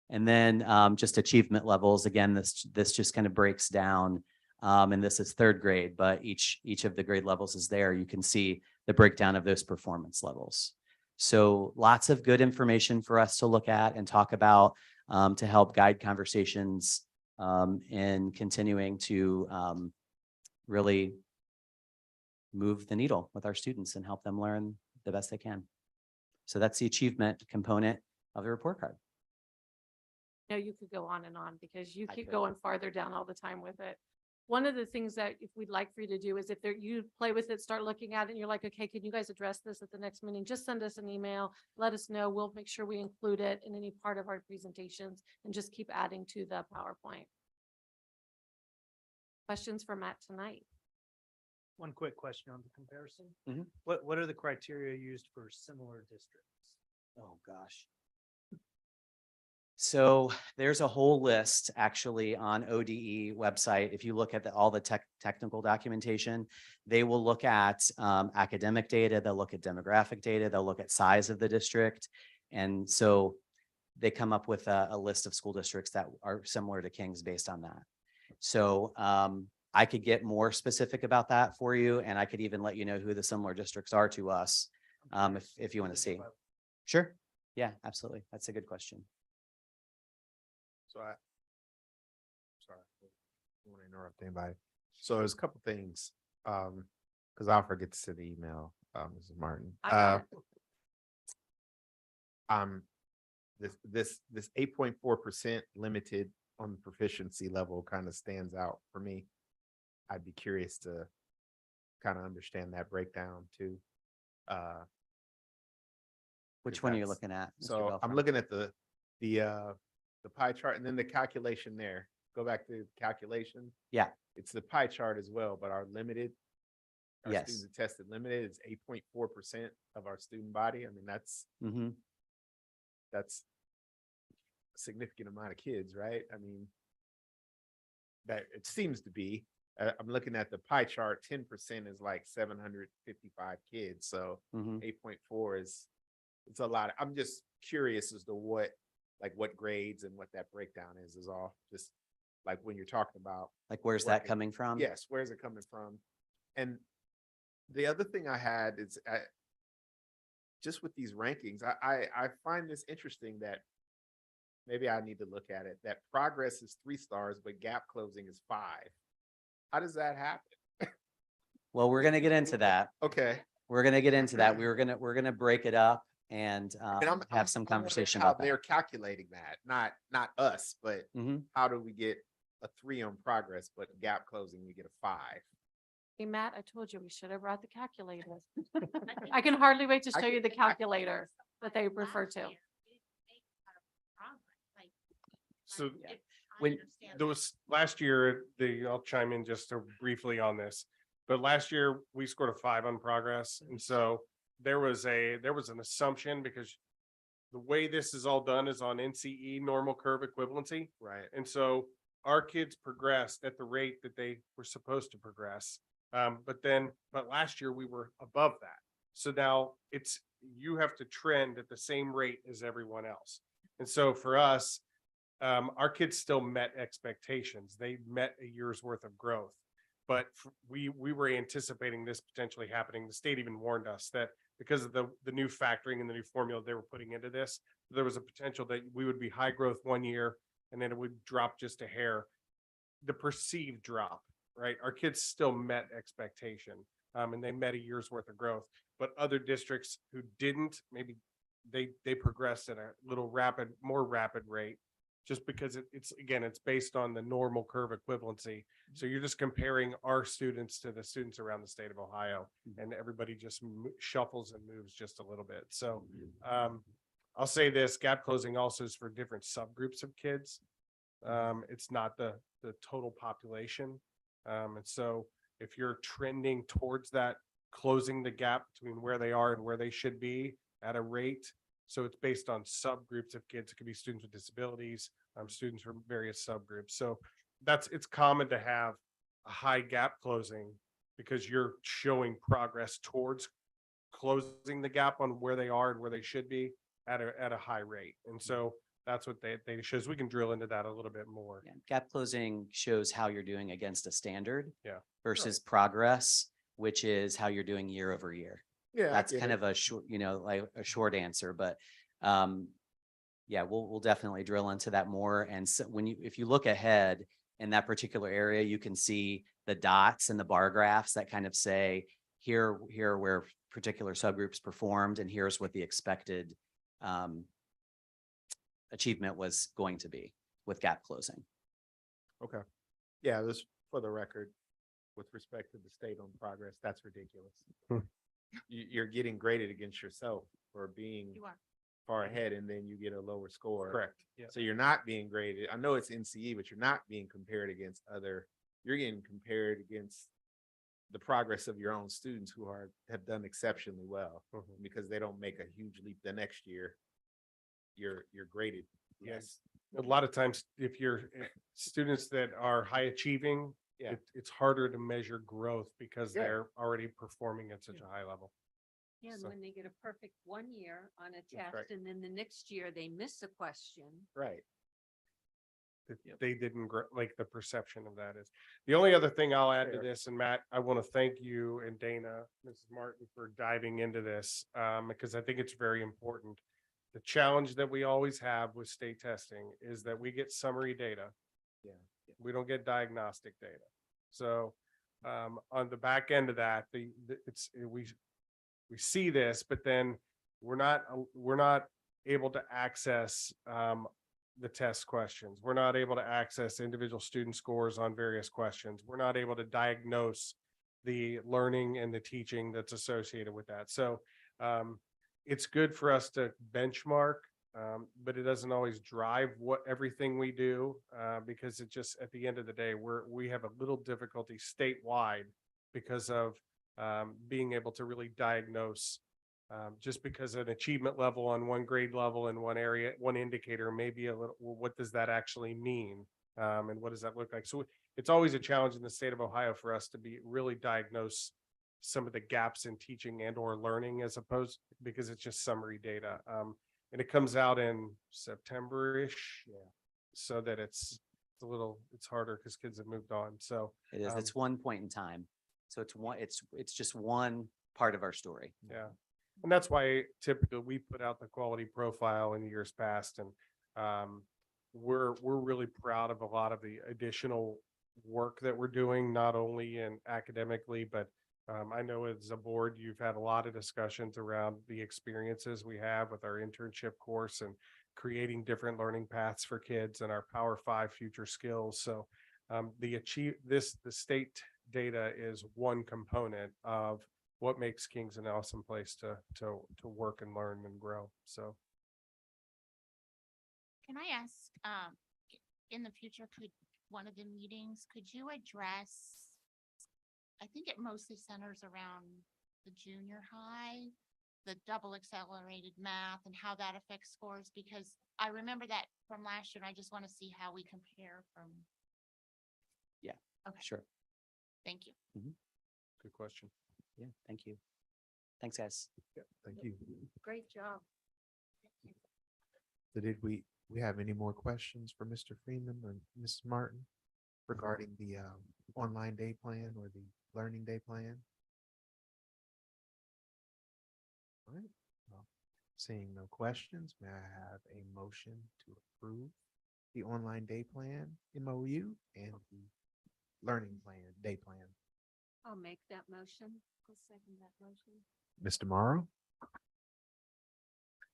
L: And then just achievement levels. Again, this just kind of breaks down, and this is 3rd grade, but each of the grade levels is there. You can see the breakdown of those performance levels. So lots of good information for us to look at and talk about to help guide conversations in continuing to really move the needle with our students and help them learn the best they can. So that's the achievement component of the report card.
K: No, you could go on and on because you
L: I
K: keep
L: could.
K: going farther down all the time with it. One of the things that if we'd like for you to do is if you play with it, start looking at it and you're like, okay, can you guys address this at the next meeting? Just send us an email, let us know. We'll make sure we include it in any part of our presentations and just keep adding to the PowerPoint. Questions for Matt tonight?
D: One quick question on the comparison.
L: Mhm.
D: What are the criteria used for similar districts?
L: Oh, gosh. So there's a whole list actually on ODE website. If you look at all the technical documentation, they will look at academic data, they'll look at demographic data, they'll look at size of the district. And so they come up with a list of school districts that are similar to Kings based on that. So I could get more specific about that for you, and I could even let you know who the similar districts are to us if you want to see. Sure. Yeah, absolutely. That's a good question.
A: So sorry, I don't want to interrupt anybody. So there's a couple things, because I'll forget to send the email, Mrs. Martin. This 8.4% limited on the proficiency level kind of stands out for me. I'd be curious to kind of understand that breakdown too.
L: Which one are you looking at? Mr.
A: So I'm
L: Belfort?
A: looking at the pie chart and then the calculation there. Go back to calculation.
L: Yeah.
A: It's the pie chart as well, but our
L: Yes.
A: students tested limited is 8.4% of our student body. I mean, that's
L: Mhm.
A: a significant amount of kids, right? I mean, that it seems to be. I'm looking at the pie chart, 10% is like 755 kids. So
L: Mhm.
A: 8.4 it's a lot. I'm just curious as to what grades and what that breakdown is all. Just like when you're talking about
L: Like, where's that
A: working.
L: coming from?
A: Yes, where's it coming from? And The other thing I had is just with these rankings, I find this interesting that maybe I need to look at it, that progress is 3 stars, but gap closing is 5. How does that happen?
L: Well, we're gonna get into that.
A: Okay.
L: We're gonna get into that. We're gonna break it up and
A: And
L: have some
A: wondering
L: conversation
A: how
L: about
A: they're
L: that.
A: calculating that, not us, but
L: Mhm.
A: how do we get a 3 on progress, but gap closing, we get a 5?
K: Hey, Matt, I told you we should have brought the calculator. I can hardly wait to
A: I
K: show you
A: can-
K: the calculator that they refer to.
E: So
L: When-
E: there was last year, I'll chime in just briefly on this. But last year we scored a 5 on progress. And so there was an assumption because the way this is all done is on NCE normal curve equivalency.
A: Right.
E: And so our kids progressed at the rate that they were supposed to progress. But last year we were above that. So now you have to trend at the same rate as everyone else. And so for us, our kids still met expectations. They met a year's worth of growth. But we were anticipating this potentially happening. The state even warned us that because of the new factoring and the new formula they were putting into this, there was a potential that we would be high growth one year and then it would drop just a hair. The perceived drop, right? Our kids still met expectation, and they met a year's worth of growth. But other districts who didn't, maybe they progressed at a little more rapid rate, just because it's based on the normal curve equivalency. So you're just comparing our students to the students around the state of Ohio, and everybody just shuffles and moves just a little bit. So I'll say this: gap closing also is for different subgroups of kids. It's not the total population. And so if you're trending towards that, closing the gap between where they are and where they should be at a rate. So it's based on subgroups of kids. It could be students with disabilities, students from various subgroups. So it's common to have a high gap closing because you're showing progress towards closing the gap on where they are and where they should be at a high rate. And so that's what they shows. We can drill into that a little bit more.
L: Yeah, gap closing shows how you're doing against a standard.
E: Yeah.
L: Versus progress, which is how you're doing year over year.
A: Yeah.
L: That's kind of a short, like a short answer, but yeah, we'll definitely drill into that more. And so if you look ahead in that particular area, you can see the dots and the bar graphs that kind of say here where particular subgroups performed, and here's what the expected achievement was going to be with gap closing.
A: Okay. Yeah, this for the record, with respect to the state on progress, that's ridiculous. You're getting graded against yourself for being far ahead, and then you get a lower score.
E: Correct. Yeah.
A: So you're not being graded. I know it's NCE, but you're not being compared against you're getting compared against the progress of your own students who have done exceptionally well, because they don't make a huge leap the next year. You're graded. Yes.
E: A lot of times, if you're students that are high achieving,
A: Yeah.
E: it's harder to measure growth because
A: Yeah.
E: they're already performing at such a high level.
C: Yeah, and
E: So-
C: when they get a perfect 1 year on a
A: right.
C: test and then the next year they miss a question.
A: Right.
E: They didn't like the perception of that is. The only other thing I'll add to
A: Fair.
E: this, and Matt, I want to thank you and Dana, Mrs. Martin, for diving into this, because I think it's very important. The challenge that we always have with state testing is that we get summary data.
A: Yeah.
E: We don't get diagnostic data. So on the back end of that, we see this, but then we're not able to access the test questions. We're not able to access individual student scores on various questions. We're not able to diagnose the learning and the teaching that's associated with that. So it's good for us to benchmark, but it doesn't always drive everything we do, because it just, at the end of the day, we have a little difficulty statewide because of being able to really diagnose, just because an achievement level on one grade level in one area, one indicator may be a little, well, what does that actually mean? And what does that look like? So it's always a challenge in the state of Ohio for us to really diagnose some of the gaps in teaching and or learning, as opposed, because it's just summary data. And it comes out in September-ish. Yeah. So that it's harder because kids have moved on. So
L: It is, it's one point in time. So it's just one part of our story.
E: Yeah. And that's why typically we put out the quality profile in years past, and we're really proud of a lot of the additional work that we're doing, not only in academically, but I know as a board, you've had a lot of discussions around the experiences we have with our internship course and creating different learning paths for kids and our Power 5 future skills. So the state data is one component of what makes Kings an awesome place to work and learn and grow. So
C: Can I ask, in the future, could one of the meetings, could you address, I think it mostly centers around the junior high, the double accelerated math and how that affects scores? Because I remember that from last year, and I just want to see how we compare from.
L: Yeah,
C: Okay,
L: sure.
C: thank you.
E: good question.
L: Yeah, thank you. Thanks, guys.
A: Yeah, thank you.
K: Great job.
A: So did we have any more questions for Mr. Freeman or Mrs. Martin regarding the online day plan or the learning day plan? All right. Well, seeing no questions, may I have a motion to approve the online day plan MOU and the learning plan, day plan?
K: I'll make that motion. I'll second that motion.
A: Mr. Morrow?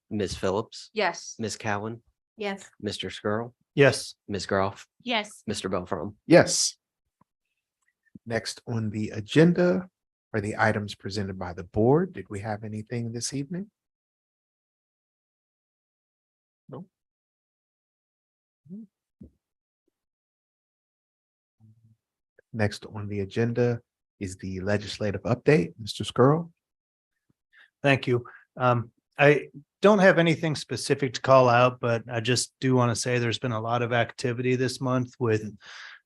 J: Ms. Phillips,
K: Yes.
J: Ms. Cowan,
K: Yes.
J: Mr. Skrull,
D: Yes.
J: Ms. Groff,
C: Yes.
J: Mr. Belfrom.
A: Yes. Next on the agenda are the items presented by the board. Did we have anything this evening? No. Next on the agenda is the legislative update. Mr. Skrull?
D: Thank you. I don't have anything specific to call out, but I just do want to say there's been a lot of activity this month with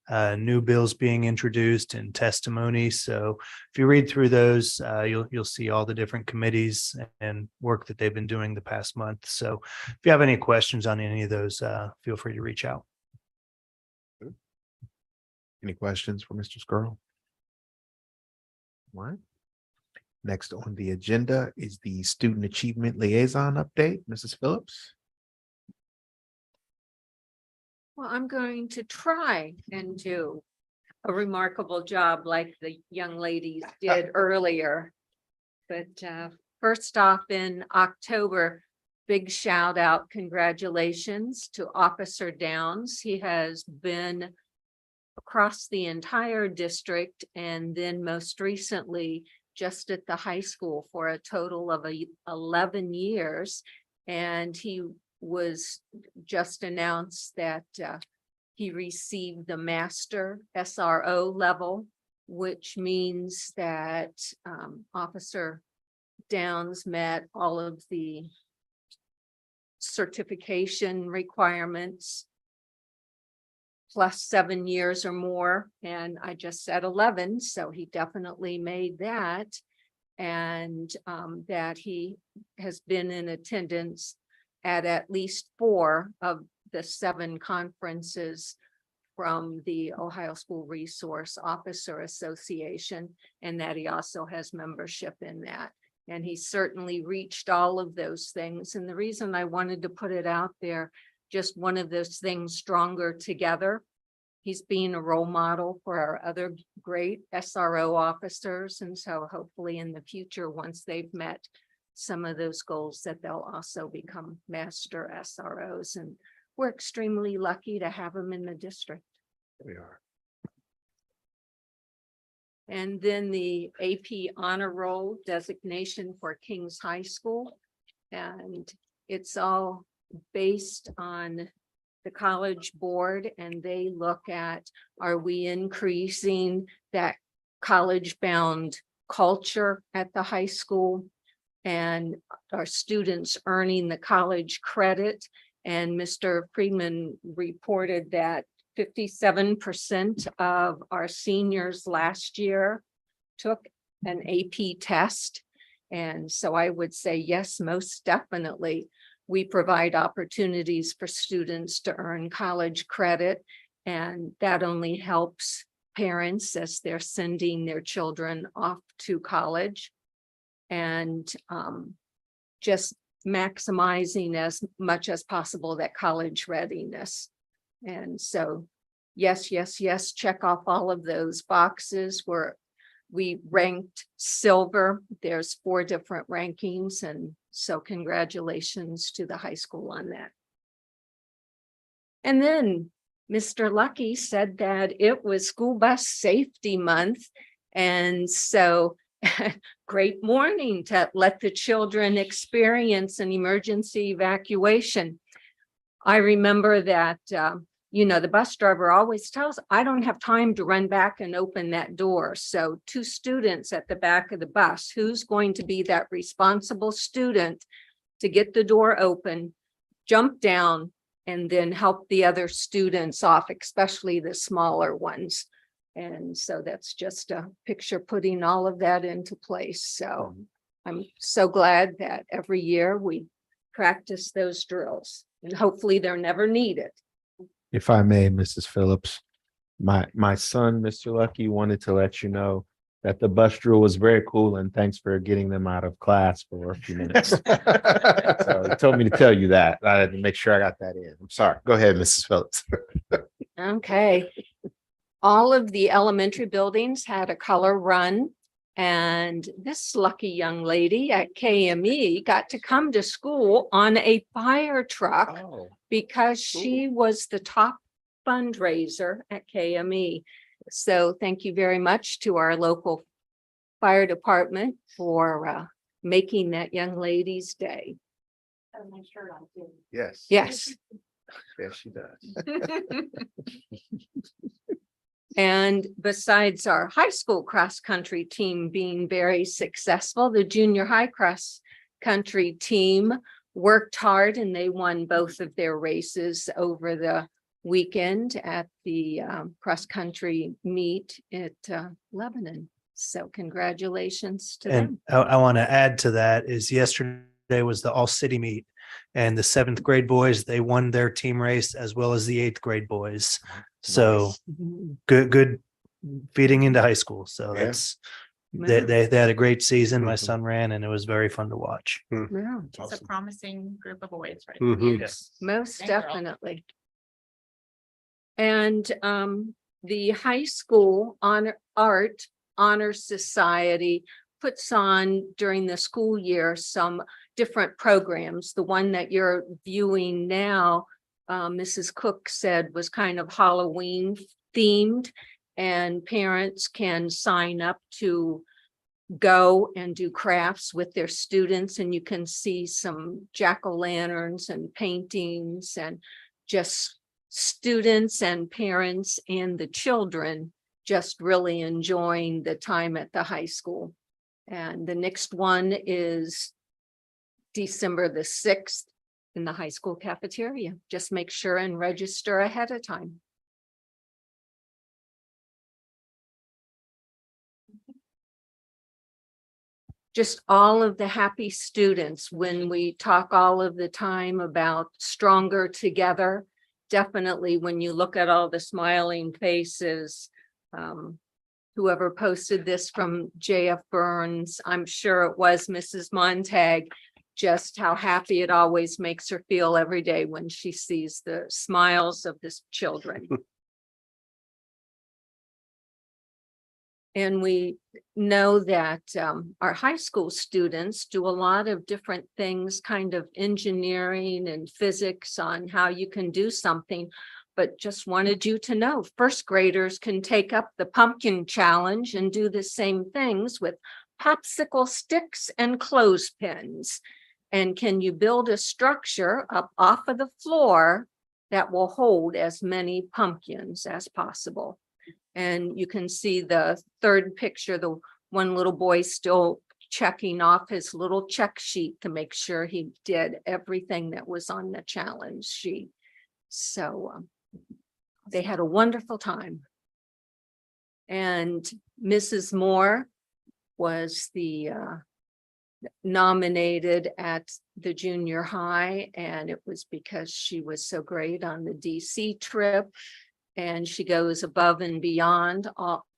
D: new bills being introduced and testimony. So if you read through those, you'll see all the different committees and work that they've been doing the past month. So if you have any questions on any of those, feel free to reach out.
A: Any questions for Mr. Skrull? All right. Next on the agenda is the Student Achievement Liaison Update. Mrs. Phillips?
M: Well, I'm going to try and do a remarkable job like the young ladies did earlier. But first off, in October, big shout out, congratulations to Officer Downs. He has been across the entire district and then most recently just at the high school for a total of 11 years. And he was just announced that he received the master SRO level, which means that Officer Downs met all of the certification requirements plus 7 years or more. And I just said 11, so he definitely made that. And that he has been in attendance at least 4 of the 7 conferences from the Ohio School Resource Officer Association, and that he also has membership in that. And he certainly reached all of those things. And the reason I wanted to put it out there, just one of those things, stronger together. He's being a role model for our other great SRO officers. And so hopefully in the future, once they've met some of those goals, that they'll also become master SROs. And we're extremely lucky to have them in the district.
A: We are.
M: And then the AP honor roll designation for Kings High School. And it's all based on the college board, and they look at, are we increasing that college bound culture at the high school? And are students earning the college credit? And Mr. Friedman reported that 57% of our seniors last year took an AP test. And so I would say, yes, most definitely. We provide opportunities for students to earn college credit, and that only helps parents as they're sending their children off to college. And just maximizing as much as possible that college readiness. And so, yes, yes, yes, check off all of those boxes where we ranked silver. There's 4 different rankings. And so congratulations to the high school on that. And then Mr. Lucky said that it was School Bus Safety Month. And so great morning to let the children experience an emergency evacuation. I remember that, the bus driver always tells, I don't have time to run back and open that door. So 2 students at the back of the bus, who's going to be that responsible student to get the door open, jump down, and then help the other students off, especially the smaller ones. And so that's just a picture putting all of that into place. So I'm so glad that every year we practice those drills and hopefully they're never needed.
A: If I may, Mrs. Phillips, my son, Mr. Lucky, wanted to let you know that the bus drill was very cool and thanks for getting them out of class for a few minutes. So he told me to tell you that. I had to make sure I got that in. I'm sorry. Go ahead, Mrs. Phillips.
M: Okay. All of the elementary buildings had a color run. And this lucky young lady at KME got to come to school on a fire truck because she was the top fundraiser at KME. So thank you very much to our local fire department for making that young lady's day.
A: Yes.
M: Yes.
A: Yes, she does.
M: And besides our high school cross country team being very successful, the junior high cross country team worked hard and they won both of their races over the weekend at the cross country meet at Lebanon. So congratulations to them.
D: And I want to add to that is yesterday was the all city meet and the 7th grade boys, they won their team race as well as the 8th grade boys. So good feeding into high school. So
A: Yeah.
D: that's they had a great season. My
A: Mhm.
D: son ran and it was very fun to watch.
M: Yeah,
C: It's a promising group of boys, right?
E: Mhm.
D: Yes.
M: most
C: And girls.
M: definitely. And the high school art honor society puts on during the school year some different programs. The one that you're viewing now, Mrs. Cook said was kind of Halloween themed, and parents can sign up to go and do crafts with their students, and you can see some jack-o'-lanterns and paintings and just students and parents and the children just really enjoying the time at the high school. And the next one is December the 6th in the high school cafeteria. Just make sure and register ahead of time. Just all of the happy students when we talk all of the time about stronger together. Definitely when you look at all the smiling faces, whoever posted this from JF Burns, I'm sure it was Mrs. Montag, just how happy it always makes her feel every day when she sees the smiles of the children. And we know that our high school students do a lot of different things, kind of engineering and physics on how you can do something. But just wanted you to know, first graders can take up the pumpkin challenge and do the same things with popsicle sticks and clothespins. And can you build a structure up off of the floor that will hold as many pumpkins as possible? And you can see the third picture, the one little boy still checking off his little check sheet to make sure he did everything that was on the challenge sheet. So they had a wonderful time. And Mrs. Moore was the nominated at the junior high, and it was because she was so great on the DC trip. And she goes above and beyond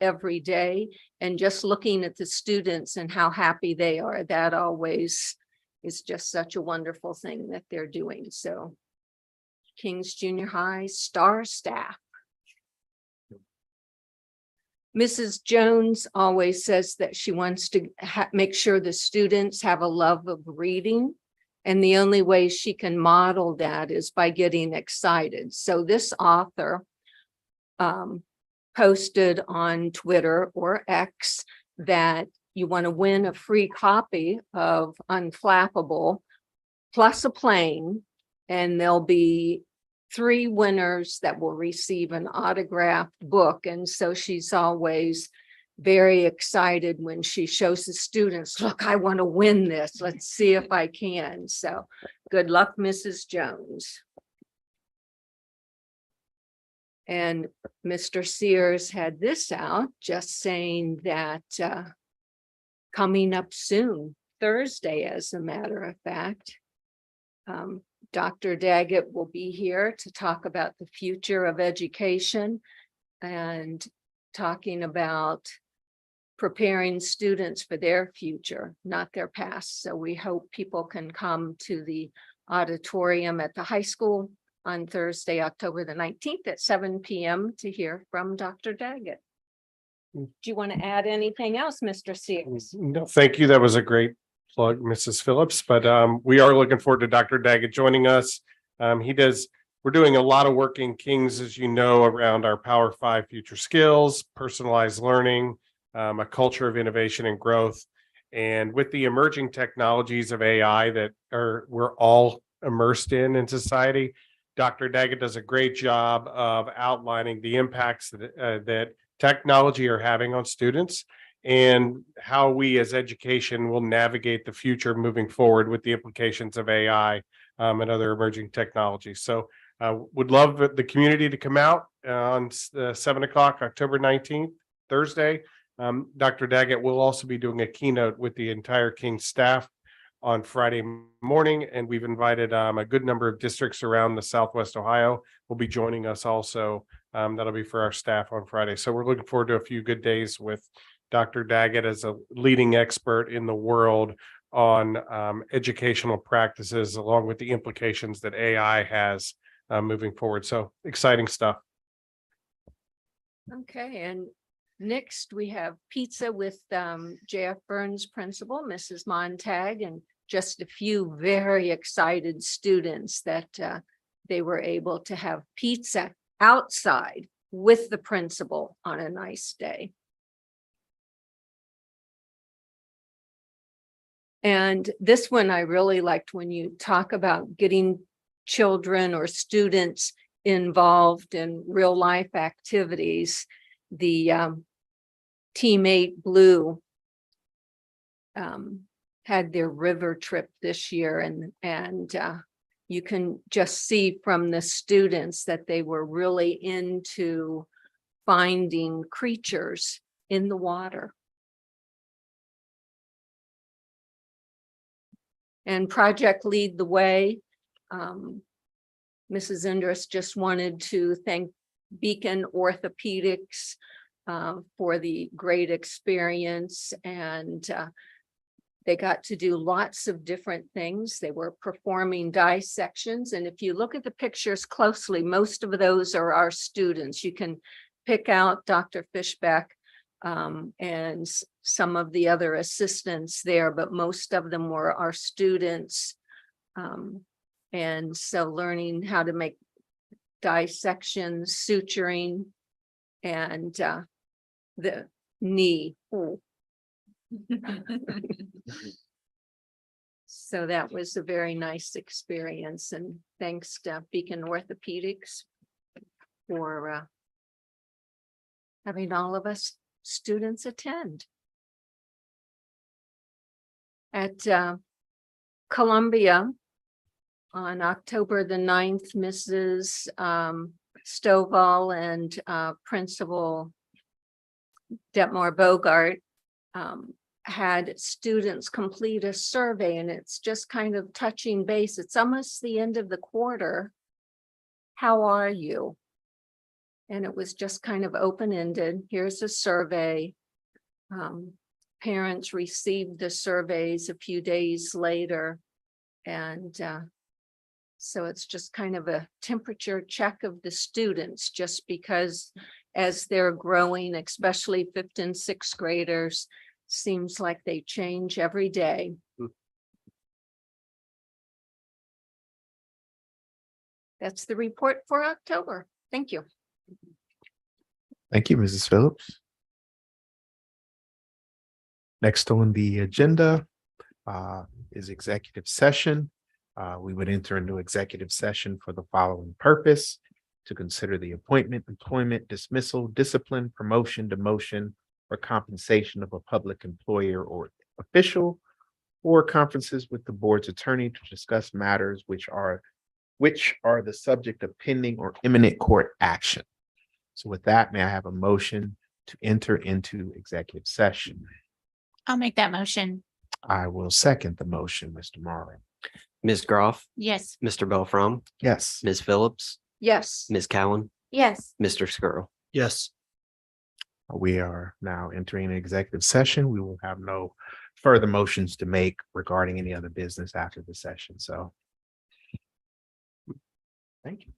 M: every day. And just looking at the students and how happy they are, that always is just such a wonderful thing that they're doing. So King's Junior High star staff. Mrs. Jones always says that she wants to make sure the students have a love of reading. And the only way she can model that is by getting excited. So this author posted on Twitter or X that you want to win a free copy of Unflappable plus a plane, and there'll be 3 winners that will receive an autographed book. And so she's always very excited when she shows the students, look, I want to win this. Let's see if I can. So good luck, Mrs. Jones. And Mr. Sears had this out just saying that coming up soon, Thursday, as a matter of fact, Dr. Daggett will be here to talk about the future of education and talking about preparing students for their future, not their past. So we hope people can come to the auditorium at the high school on Thursday, October the 19th at 7 p.m. to hear from Dr. Daggett. Do you want to add anything else, Mr. Sears?
E: No, thank you. That was a great plug, Mrs. Phillips, but we are looking forward to Dr. Daggett joining us. We're doing a lot of work in Kings, as you know, around our Power 5 future skills, personalized learning, a culture of innovation and growth. And with the emerging technologies of AI that we're all immersed in society, Dr. Daggett does a great job of outlining the impacts that technology are having on students and how we as education will navigate the future moving forward with the implications of AI and other emerging technologies. So would love the community to come out on 7 o'clock, October 19th, Thursday. Dr. Daggett will also be doing a keynote with the entire King staff on Friday morning, and we've invited a good number of districts around the Southwest Ohio will be joining us also. That'll be for our staff on Friday. So we're looking forward to a few good days with Dr. Daggett as a leading expert in the world on educational practices, along with the implications that AI has moving forward. So exciting stuff.
M: Okay, and next we have pizza with J.F. Burns principal, Mrs. Montag, and just a few very excited students that they were able to have pizza outside with the principal on a nice day. And this one I really liked, when you talk about getting children or students involved in real life activities. The Team 8 Blue had their river trip this year, and you can just see from the students that they were really into finding creatures in the water. And Project Lead the Way, Mrs. Indris just wanted to thank Beacon Orthopedics for the great experience, and they got to do lots of different things. They were performing dissections, and if you look at the pictures closely, most of those are our students. You can pick out Dr. Fishbeck and some of the other assistants there, but most of them were our students. And so learning how to make dissections, suturing, and the knee. So that was a very nice experience, and thanks to Beacon Orthopedics for having all of us students attend. At Columbia on October the 9th, Mrs. Stovall and Principal Detmar Bogart had students complete a survey, and it's just kind of touching base. It's almost the end of the quarter. How are you? And it was just kind of open-ended. Here's a survey. Parents received the surveys a few days later. And so it's just kind of a temperature check of the students, just because as they're growing, especially fifth and sixth graders, seems like they change every day. That's the report for October. Thank you.
A: Thank you, Mrs. Phillips. Next on the agenda is executive session. We would enter into executive session for the following purpose: to consider the appointment, employment, dismissal, discipline, promotion, demotion, or compensation of a public employer or official, or conferences with the board's attorney to discuss matters which are the subject of pending or imminent court action. So with that, may I have a motion to enter into executive session?
C: I'll make that motion.
A: I will second the motion, Mr. Morrow.
J: Ms. Groff,
C: Yes.
J: Mr. Belfrom,
A: Yes.
J: Ms. Phillips,
M: Yes.
J: Ms. Cowan,
C: Yes.
J: Mr. Skrull.
D: Yes.
A: We are now entering an executive session. We will have no further motions to make regarding any other business after the session. So thank you.